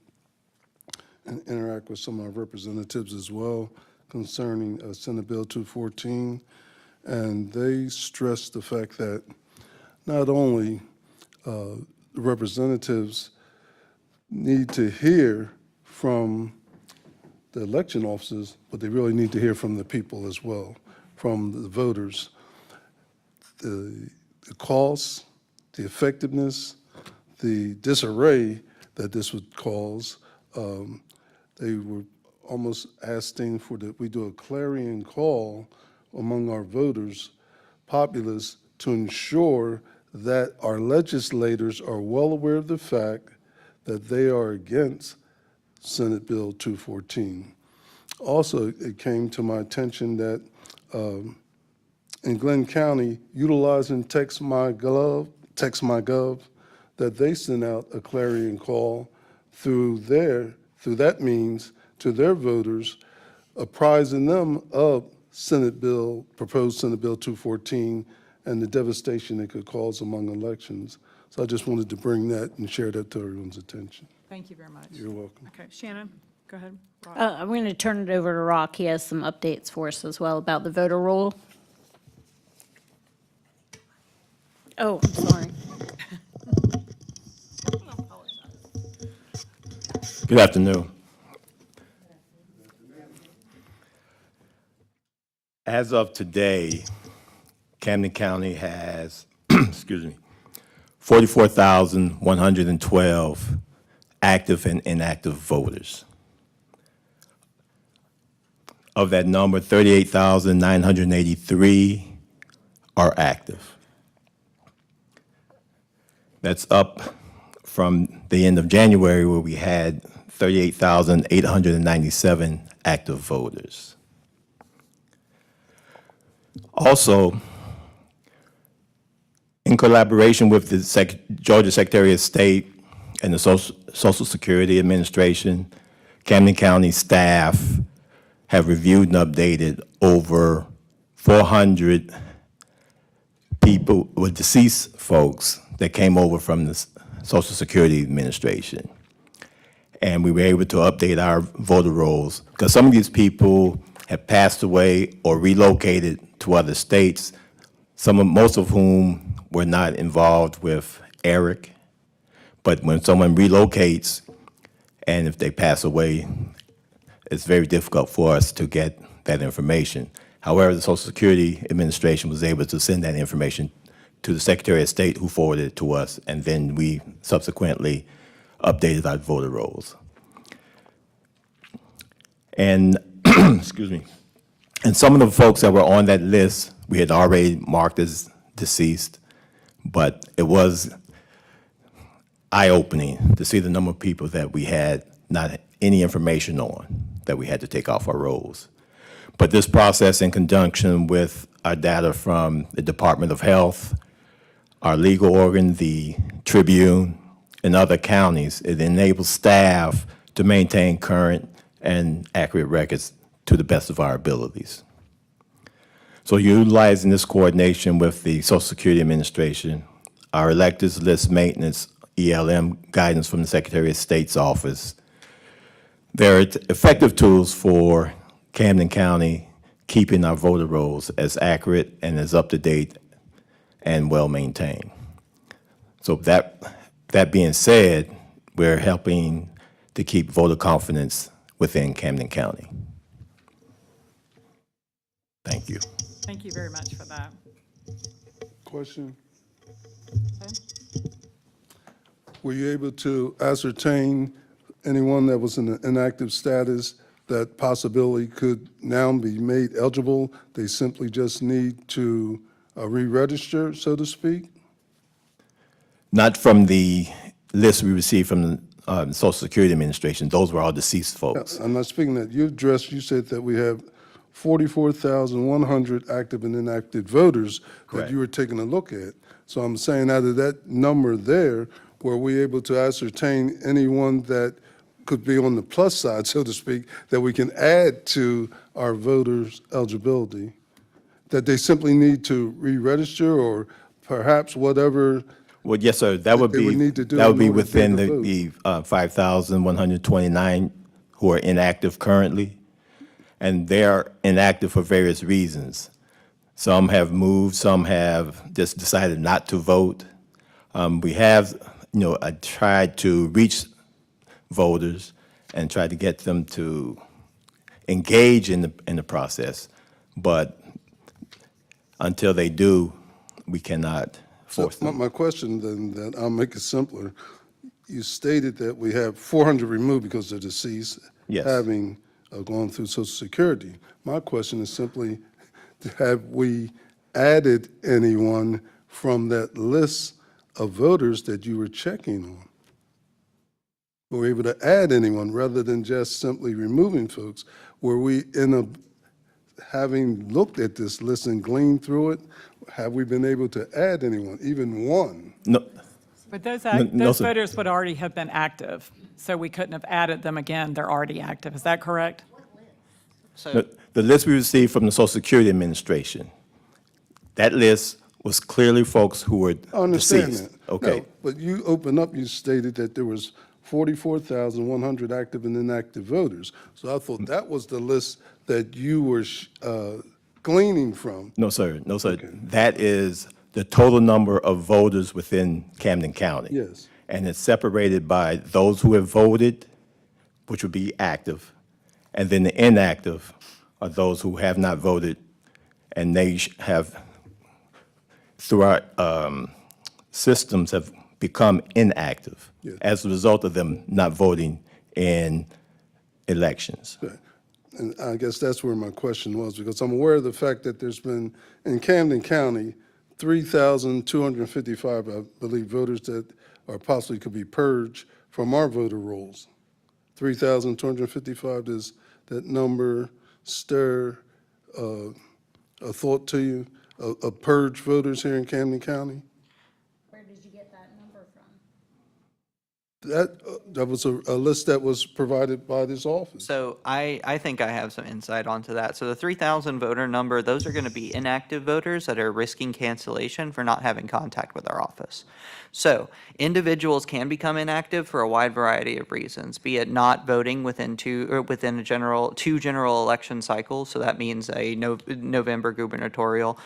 and interact with some of our representatives as well concerning Senate Bill 214. And they stressed the fact that not only the representatives need to hear from the election officers, but they really need to hear from the people as well, from the voters. The costs, the effectiveness, the disarray that this would cause, they were almost asking for that we do a clarion call among our voters, populace, to ensure that our legislators are well aware of the fact that they are against Senate Bill 214. Also, it came to my attention that in Glenn County, utilizing TextMyGov, that they sent out a clarion call through that means to their voters, apprising them of proposed Senate Bill 214 and the devastation it could cause among elections. So I just wanted to bring that and share that to everyone's attention. Thank you very much. You're welcome. Okay, Shannon, go ahead. Rob. I'm going to turn it over to Rock. He has some updates for us as well about the voter roll. Oh, I'm sorry. Good afternoon. As of today, Camden County has, excuse me, 44,112 active and inactive voters. Of that number, 38,983 are active. That's up from the end of January, where we had 38,897 active voters. Also, in collaboration with the Georgia Secretary of State and the Social Security Administration, Camden County staff have reviewed and updated over 400 people, with deceased folks that came over from the Social Security Administration. And we were able to update our voter rolls because some of these people have passed away or relocated to other states, most of whom were not involved with ERIC. But when someone relocates and if they pass away, it's very difficult for us to get that information. However, the Social Security Administration was able to send that information to the Secretary of State, who forwarded it to us, and then we subsequently updated our voter rolls. And, excuse me, And some of the folks that were on that list, we had already marked as deceased, but it was eye-opening to see the number of people that we had not any information on, that we had to take off our rolls. But this process, in conjunction with our data from the Department of Health, our legal organ, the Tribune, and other counties, it enables staff to maintain current and accurate records to the best of our abilities. So utilizing this coordination with the Social Security Administration, our electors list maintenance, ELM guidance from the Secretary of State's office, there are effective tools for Camden County keeping our voter rolls as accurate and as up-to-date and well-maintained. So that being said, we're helping to keep voter confidence within Camden County. Thank you. Thank you very much for that. Question? Were you able to ascertain anyone that was in an inactive status that possibility could now be made eligible? They simply just need to re-register, so to speak? Not from the list we received from the Social Security Administration. Those were all deceased folks. I'm not speaking that. You said that we have 44,100 active and inactive voters that Correct. you were taking a look at. So I'm saying out of that number there, were we able to ascertain anyone that could be on the plus side, so to speak, that we can add to our voters' eligibility? That they simply need to re-register, or perhaps whatever? Well, yes, sir. That would They would be, need to do that would in be order to within take a the 5,129 who are inactive currently. And they are inactive for various reasons. Some have moved, some have just decided not to vote. We have, I tried to reach voters and tried to get them to engage in the process, but until they do, we cannot force them. My question then, that I'll make it simpler. You stated that we have 400 removed because they're deceased. Yes. Having gone through Social Security. My question is simply, have we added anyone from that list of voters that you were checking on? Were we able to add anyone rather than just simply removing folks? Were we having looked at this list and gleaned through it, have we been able to add anyone, even one? No, But those no, sir. voters would already have been active, so we couldn't have added them again. They're already active. Is that correct? So, the list we received from the Social Security Administration, that list was clearly folks who were I understand deceased. that. Okay. No, but you opened up, you stated that there was 44,100 active and inactive voters. So I thought that was the list that you were gleaning from. No, sir. No, sir. That is the total number of voters within Camden County. Yes. And it's separated by those who have voted, which would be active, and then the inactive are those who have not voted, and they have, through our systems, have become inactive Yes. as a result of them not voting in elections. Okay. And I guess that's where my question was, because I'm aware of the fact that there's been, in Camden County, 3,255, I believe, voters that are possibly could be purged from our voter rolls. 3,255, does that number stir a thought to you, of purge voters here in Camden County? Where did you get that number from? That was a list that was provided by this office. so I think I have some insight onto that. So the 3,000 voter number, those are going to be inactive voters that are risking cancellation for not having contact with our office. So individuals can become inactive for a wide variety of reasons, be it not voting within two general election cycles. So that means a November gubernatorial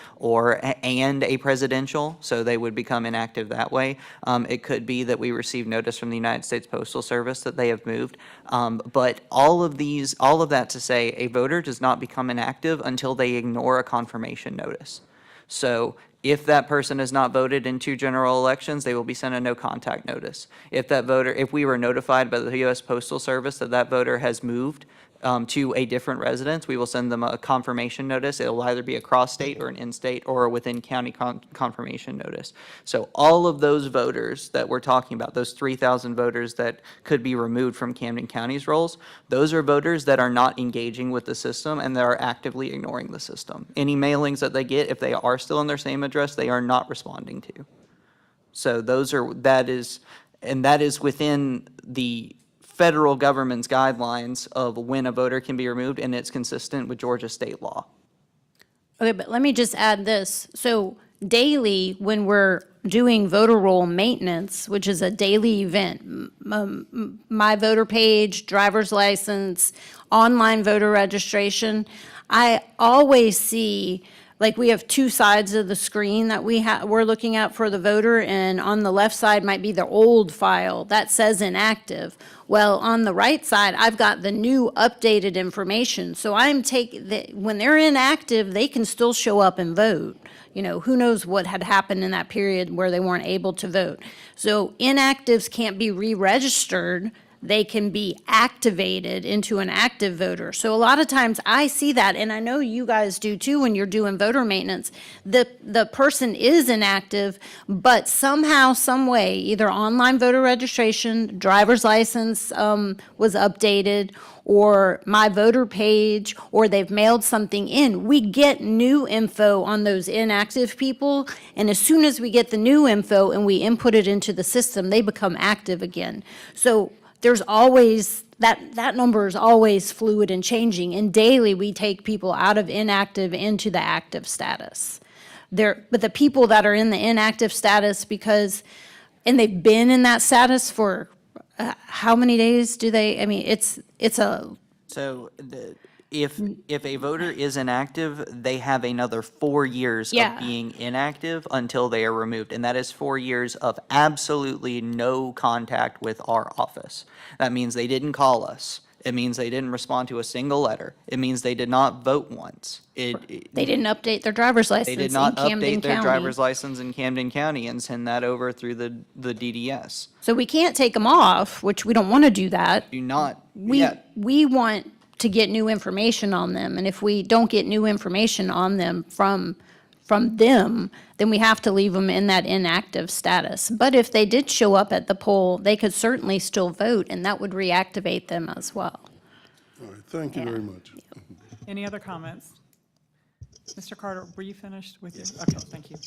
and a presidential. So they would become inactive that way. It could be that we receive notice from the United States Postal Service that they have moved. But all of that to say, a voter does not become inactive until they ignore a confirmation notice. So If that person has not voted in 2 general elections, they will be sent a no contact notice. If we were notified by the U.S. Postal Service that that voter has moved to a different residence, we will send them a confirmation notice. It'll either be a cross-state or an in-state or a within-county confirmation notice. So all of those voters that we're talking about, those 3,000 voters that could be removed from Camden County's rolls, those are voters that are not engaging with the system and that are actively ignoring the system. Any mailings that they get, if they are still in their same address, they are not responding to. So that is within the federal government's guidelines of when a voter can be removed, and it's consistent with Georgia state law. Okay, but let me just add this. So daily, when we're doing voter roll maintenance, which is a daily event, my voter page, driver's license, online voter registration, I always see, like, we have 2 sides of the screen that we're looking at for the voter, and on the left side might be the old file that says inactive. Well, on the right side, I've got the new updated information. So when they're inactive, they can still show up and vote. You know, who knows what had happened in that period where they weren't able to vote. So inactives can't be re-registered. They can be activated into an active voter. So a lot of times I see that, and I know you guys do too when you're doing voter maintenance. The person is inactive, but somehow, some way, either online voter registration, driver's license was updated, or my voter page, or they've mailed something in. We get new info on those inactive people, and as soon as we get the new info and we input it into the system, they become active again. So there's always, that number is always fluid and changing, and daily we take people out of inactive into the active status. But the people that are in the inactive status and they've been in that status for how many days do they, I mean, it's a, So if a voter is inactive, they have another 4 years Yeah. of being inactive until they are removed. And that is 4 years of absolutely no contact with our office. That means they didn't call us. It means they didn't respond to a single letter. It means they did not vote once. they didn't update their driver's license They in did not Camden update their County. driver's license in Camden County and send that over through the DDS. So we can't take them off, which we don't want to do that. Do not, We want to get new information on them, and if we don't get new information on them from them, then we have to leave them in that inactive status. But if they did show up at the poll, they could certainly still vote, and that would reactivate them as well. All right, thank you very much. Any other comments? Mr. Carter, were you finished with your? Okay, thank you.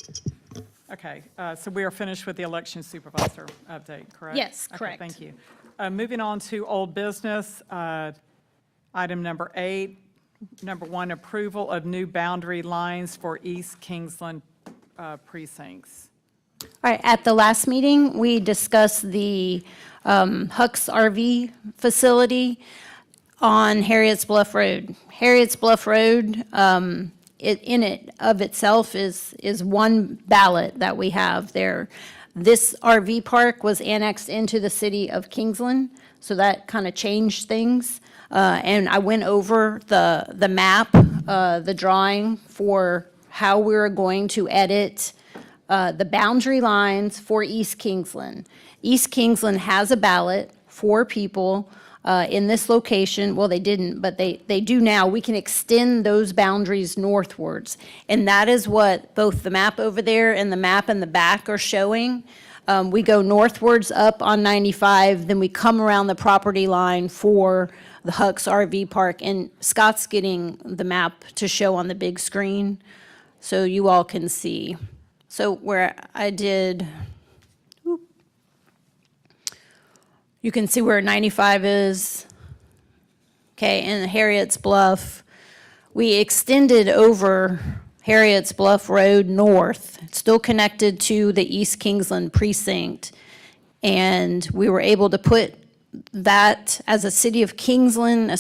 Okay, so we are finished with the election supervisor update, correct? Yes, Okay, correct. thank you. Moving on to old business, item number 8. Number 1, approval of new boundary lines for East Kingsland precincts. All right, at the last meeting, we discussed the Huck's RV facility on Harriet's Bluff Road. Harriet's Bluff Road, in it of itself is one ballot that we have there. This RV park was annexed into the city of Kingsland, so that kind of changed things. And I went over the map, the drawing for how we were going to edit the boundary lines for East Kingsland. East Kingsland has a ballot for people in this location. Well, they didn't, but they do now. We can extend those boundaries northwards. And that is what both the map over there and the map in the back are showing. We go northwards up on 95, then we come around the property line for the Huck's RV Park. And Scott's getting the map to show on the big screen so you all can see. So where I did, you can see where 95 is. Okay, and Harriet's Bluff. We extended over Harriet's Bluff Road north. It's still connected to the East Kingsland precinct. And we were able to put that as a City of Kingsland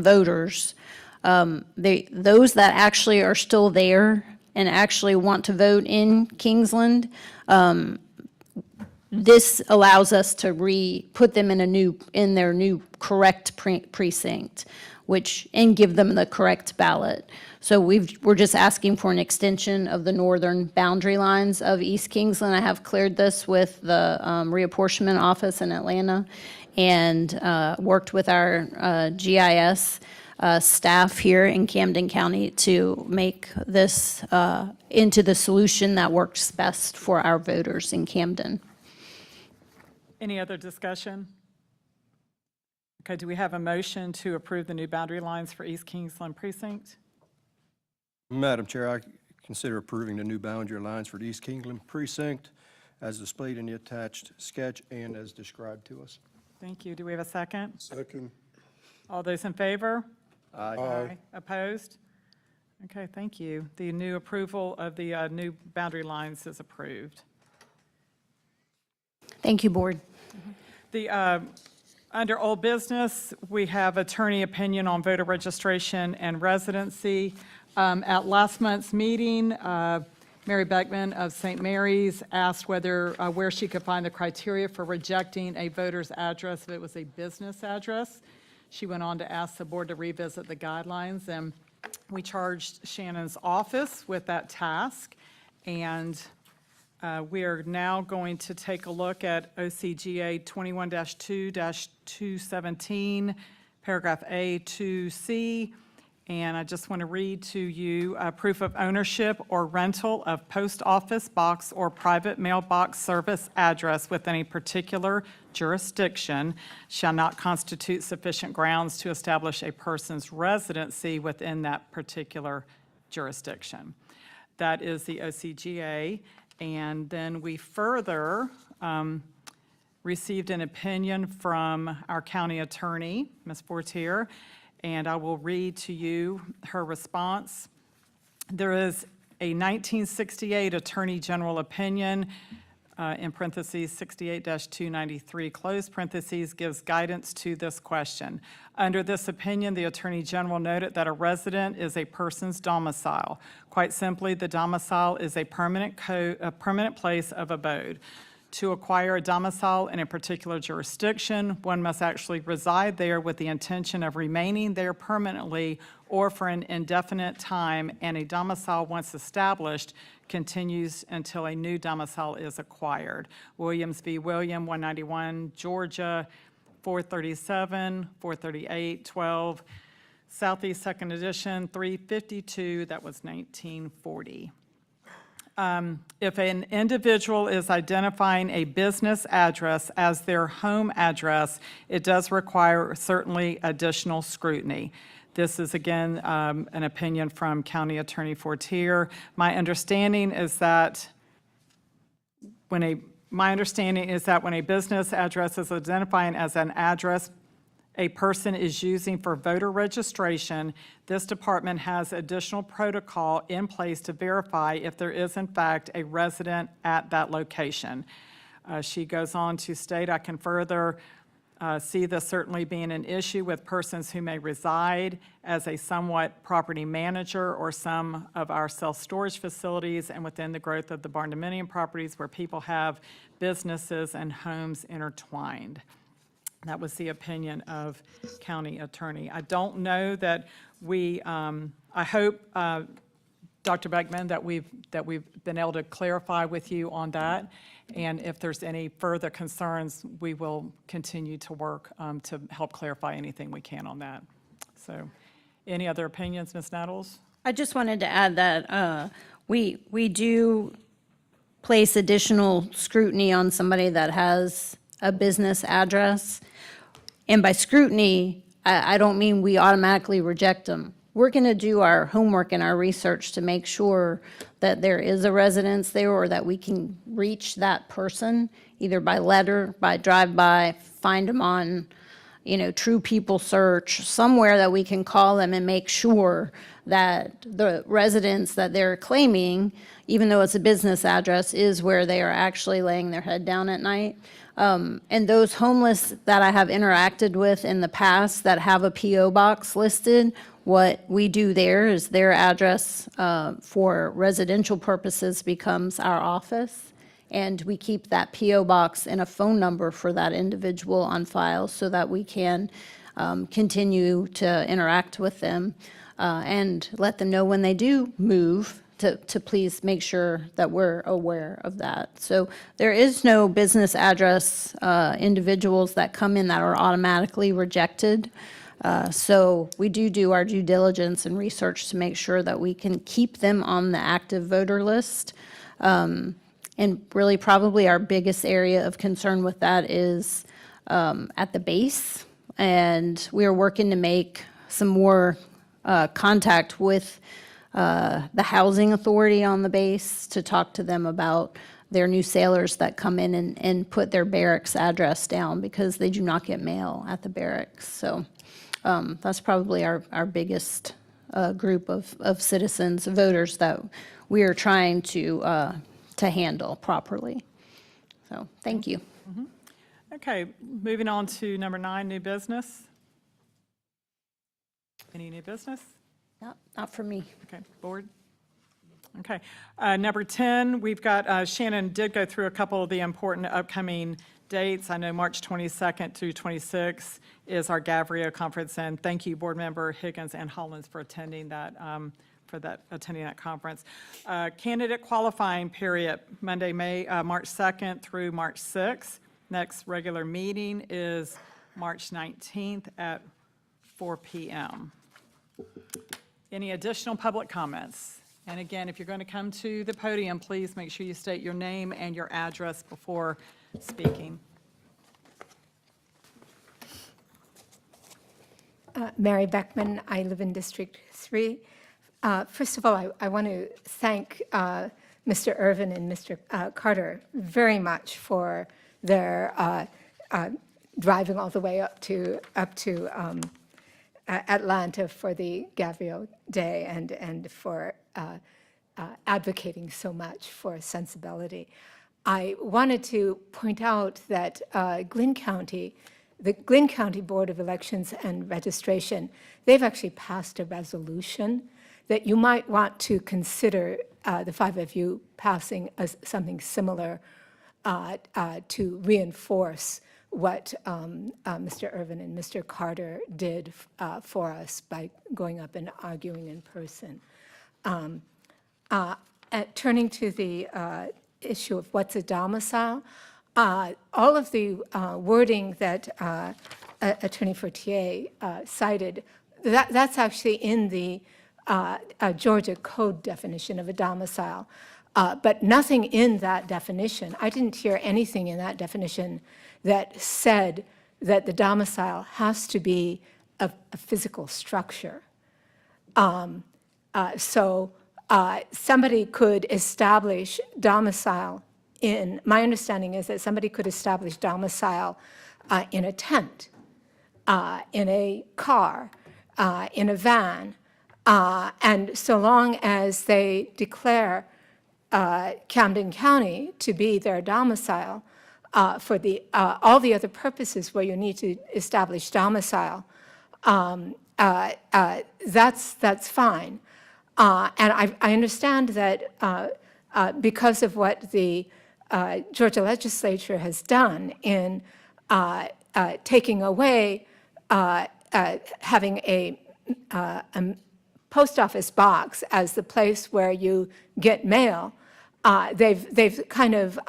voters, those that actually are still there and actually want to vote in Kingsland, this allows us to put them in their new correct precinct, and give them the correct ballot. So we're just asking for an extension of the northern boundary lines of East Kingsland. I have cleared this with the reapportionment office in Atlanta and worked with our GIS staff here in Camden County to make this into the solution that works best for our voters in Camden. Any other discussion? Okay, do we have a motion to approve the new boundary lines for East Kingsland Precinct? Madam Chair, I consider approving the new boundary lines for the East Kingsland Precinct as displayed in the attached sketch and as described to us. Thank you. Do we have a second? Second. All those in favor? Aye. Opposed? Okay, thank you. The new approval of the new boundary lines is approved. Thank you, Board. The, under old business, we have attorney opinion on voter registration and residency. At last month's meeting, Mary Beckman of St. Mary's asked where she could find the criteria for rejecting a voter's address if it was a business address. She went on to ask the board to revisit the guidelines, and we charged Shannon's office with that task. And we are now going to take a look at OCGA 21-2-217, paragraph A 2C. And I just want to read to you, proof of ownership or rental of post office box or private mailbox service address within a particular jurisdiction shall not constitute sufficient grounds to establish a person's residency within that particular jurisdiction. That is the OCGA. And then we further received an opinion from our county attorney, Ms. Fortier, and I will read to you her response. There is a 1968 Attorney General opinion, in parentheses 68-293, close parentheses, gives guidance to this question. Under this opinion, the Attorney General noted that a resident is a person's domicile. Quite simply, the domicile is a permanent place of abode. To acquire a domicile in a particular jurisdiction, one must actually reside there with the intention of remaining there permanently or for an indefinite time, and a domicile once established continues until a new domicile is acquired. Williams v. William, 191, Georgia, 437, 438, 12, Southeast 2nd Edition, 352, that was 1940. If an individual is identifying a business address as their home address, it does require certainly additional scrutiny. This is, again, an opinion from County Attorney Fortier. My understanding is that when a business address is identifying as an address a person is using for voter registration, this department has additional protocol in place to verify if there is in fact a resident at that location. She goes on to state, I can further see this certainly being an issue with persons who may reside as a somewhat property manager or some of our self-storage facilities and within the growth of the barn dominium properties where people have businesses and homes intertwined. That was the opinion of county attorney. I don't know that I hope, Dr. Beckman, that we've been able to clarify with you on that. And if there's any further concerns, we will continue to work to help clarify anything we can on that. So, any other opinions, Ms. Nettles? I just wanted to add that we do place additional scrutiny on somebody that has a business address. And by scrutiny, I don't mean we automatically reject them. We're going to do our homework and our research to make sure that there is a residence there or that we can reach that person either by letter, by drive-by, find them on, True People search, somewhere that we can call them and make sure that the residence that they're claiming, even though it's a business address, is where they are actually laying their head down at night. And those homeless that I have interacted with in the past that have a P.O. box listed, what we do there is their address for residential purposes becomes our office. And we keep that PO box and a phone number for that individual on file so that we can continue to interact with them and let them know when they do move to please make sure that we're aware of that. So there is no business address individuals that come in that are automatically rejected. So we do our due diligence and research to make sure that we can keep them on the active voter list. And really probably our biggest area of concern with that is at the base. And we are working to make some more contact with the housing authority on the base to talk to them about their new sailors that come in and put their barracks address down because they do not get mail at the barracks. So that's probably our biggest group of citizens, voters that we are trying to handle properly. So thank you. Okay, moving on to number 9, new business. Any new business? Not for me. Okay, board? Okay. Number 10, we've got, Shannon did go through a couple of the important upcoming dates. I know March 22nd through 26th is our Gavrio conference, and thank you, Board Member Higgins and Hollins, for attending that, conference. Candidate qualifying period, Monday, March 2nd through March 6th. Next regular meeting is March 19th at 4 p.m. Any additional public comments? And again, if you're going to come to the podium, please make sure you state your name and your address before speaking. Mary Beckman, I live in District 3. First of all, I want to thank Mr. Irvin and Mr. Carter very much for their driving all the way up to Atlanta for the Gavrio Day and for advocating so much for sensibility. I wanted to point out that the Glynn County Board of Elections and Registration, they've actually passed a resolution that you might want to consider the 5 of you passing something similar to reinforce what Mr. Irvin and Mr. Carter did for us by going up and arguing in person. Turning to the issue of what's a domicile, all of the wording that Attorney Fortier cited, that's actually in the Georgia Code definition of a domicile. But nothing in that definition, I didn't hear anything in that definition that said that the domicile has to be a physical structure. So somebody could establish domicile my understanding is that somebody could establish domicile in a tent, in a car, in a van, and so long as they declare Camden County to be their domicile for all the other purposes where you need to establish domicile, that's fine. And I understand that because of what the Georgia legislature has done in taking away having a post office box as the place where you get mail, they've kind of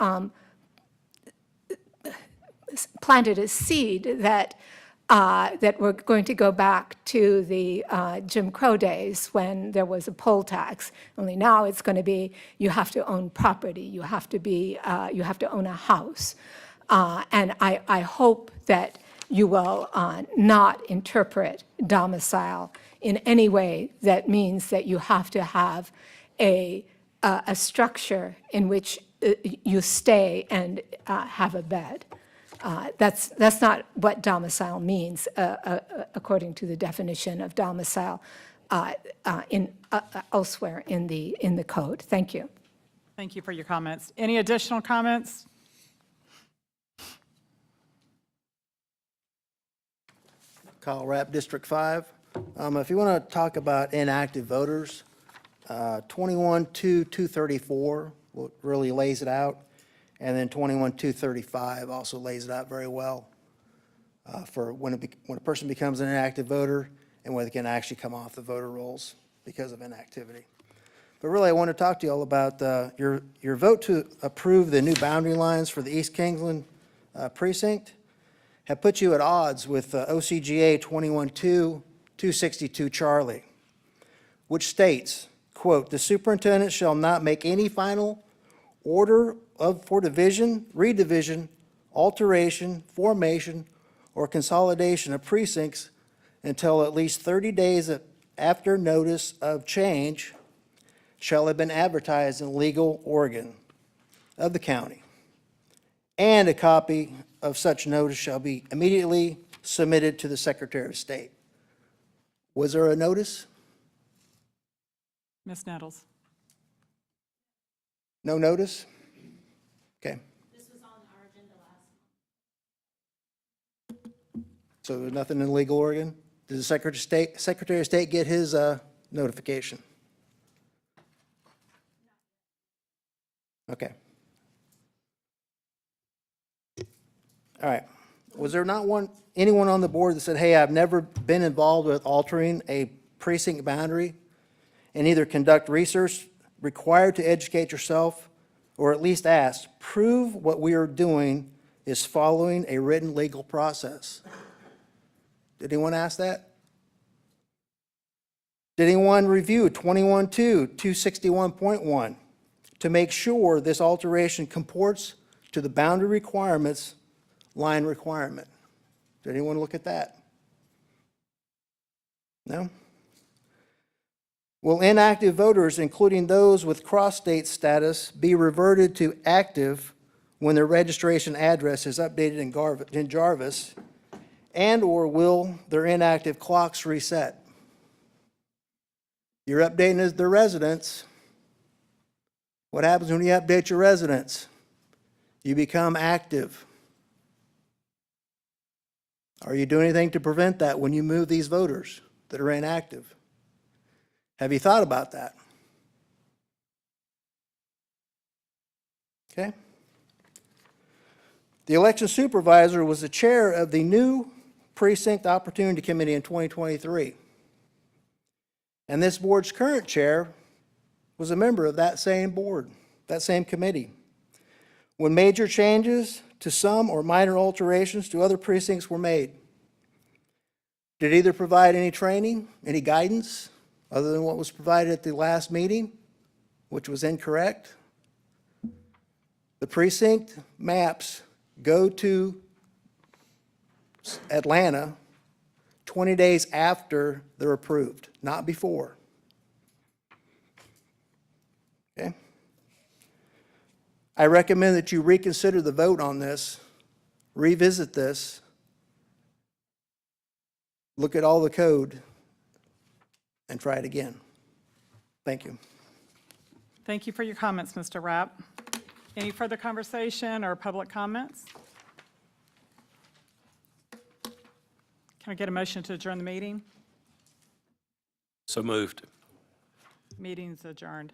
planted a seed that we're going to go back to the Jim Crow days when there was a poll tax. Only now it's going to be you have to own property, you have to own a house, and I hope that you will not interpret domicile in any way that means that you have to have a structure in which you stay and have a bed. That's not what domicile means, according to the definition of domicile elsewhere in the code. Thank you. Thank you for your comments. Any additional comments? Kyle Rapp, District 5. If you want to talk about inactive voters, 21-2-234 really lays it out. And then 21-235 also lays it out very well for when a person becomes an inactive voter and when they can actually come off the voter rolls because of inactivity. But really, I want to talk to you all about your vote to approve the new boundary lines for the East Kingsland precinct have put you at odds with OCGA 21-262 Charlie, which states, quote, "The superintendent shall not make any final order for division, redivision, alteration, formation, or consolidation of precincts until at least 30 days after notice of change shall have been advertised in legal organ of the county, and a copy of such notice shall be immediately submitted to the Secretary of State." Was there a notice? Ms. Nettles? No notice? Okay. This was on our agenda last. So there's nothing in legal organ? Did the Secretary of State get his notification? Okay. All right. Was there not anyone on the board that said, hey, I've never been involved with altering a precinct boundary and either conduct research required to educate yourself or at least ask, prove what we are doing is following a written legal process? Did anyone ask that? Did anyone review 21-261.1 to make sure this alteration comports to the boundary requirements line requirement? Did anyone look at that? No? Will inactive voters, including those with cross-state status, be reverted to active when their registration address is updated in Jarvis, and/or will their inactive clocks reset? You're updating their residence. What happens when you update your residence? You become active. Are you doing anything to prevent that when you move these voters that are inactive? Have you thought about that? Okay. The election supervisor was the chair of the new Precinct Opportunity Committee in 2023. And this board's current chair was a member of that same board, that same committee. When major changes to some or minor alterations to other precincts were made, did either provide any training, any guidance, other than what was provided at the last meeting, which was incorrect? The precinct maps go to Atlanta 20 days after they're approved, not before. Okay? I recommend that you reconsider the vote on this, revisit this, look at all the code, and try it again. Thank you. Thank you for your comments, Mr. Rapp. Any further conversation or public comments? Can I get a motion to adjourn the meeting? So moved. Meeting's adjourned.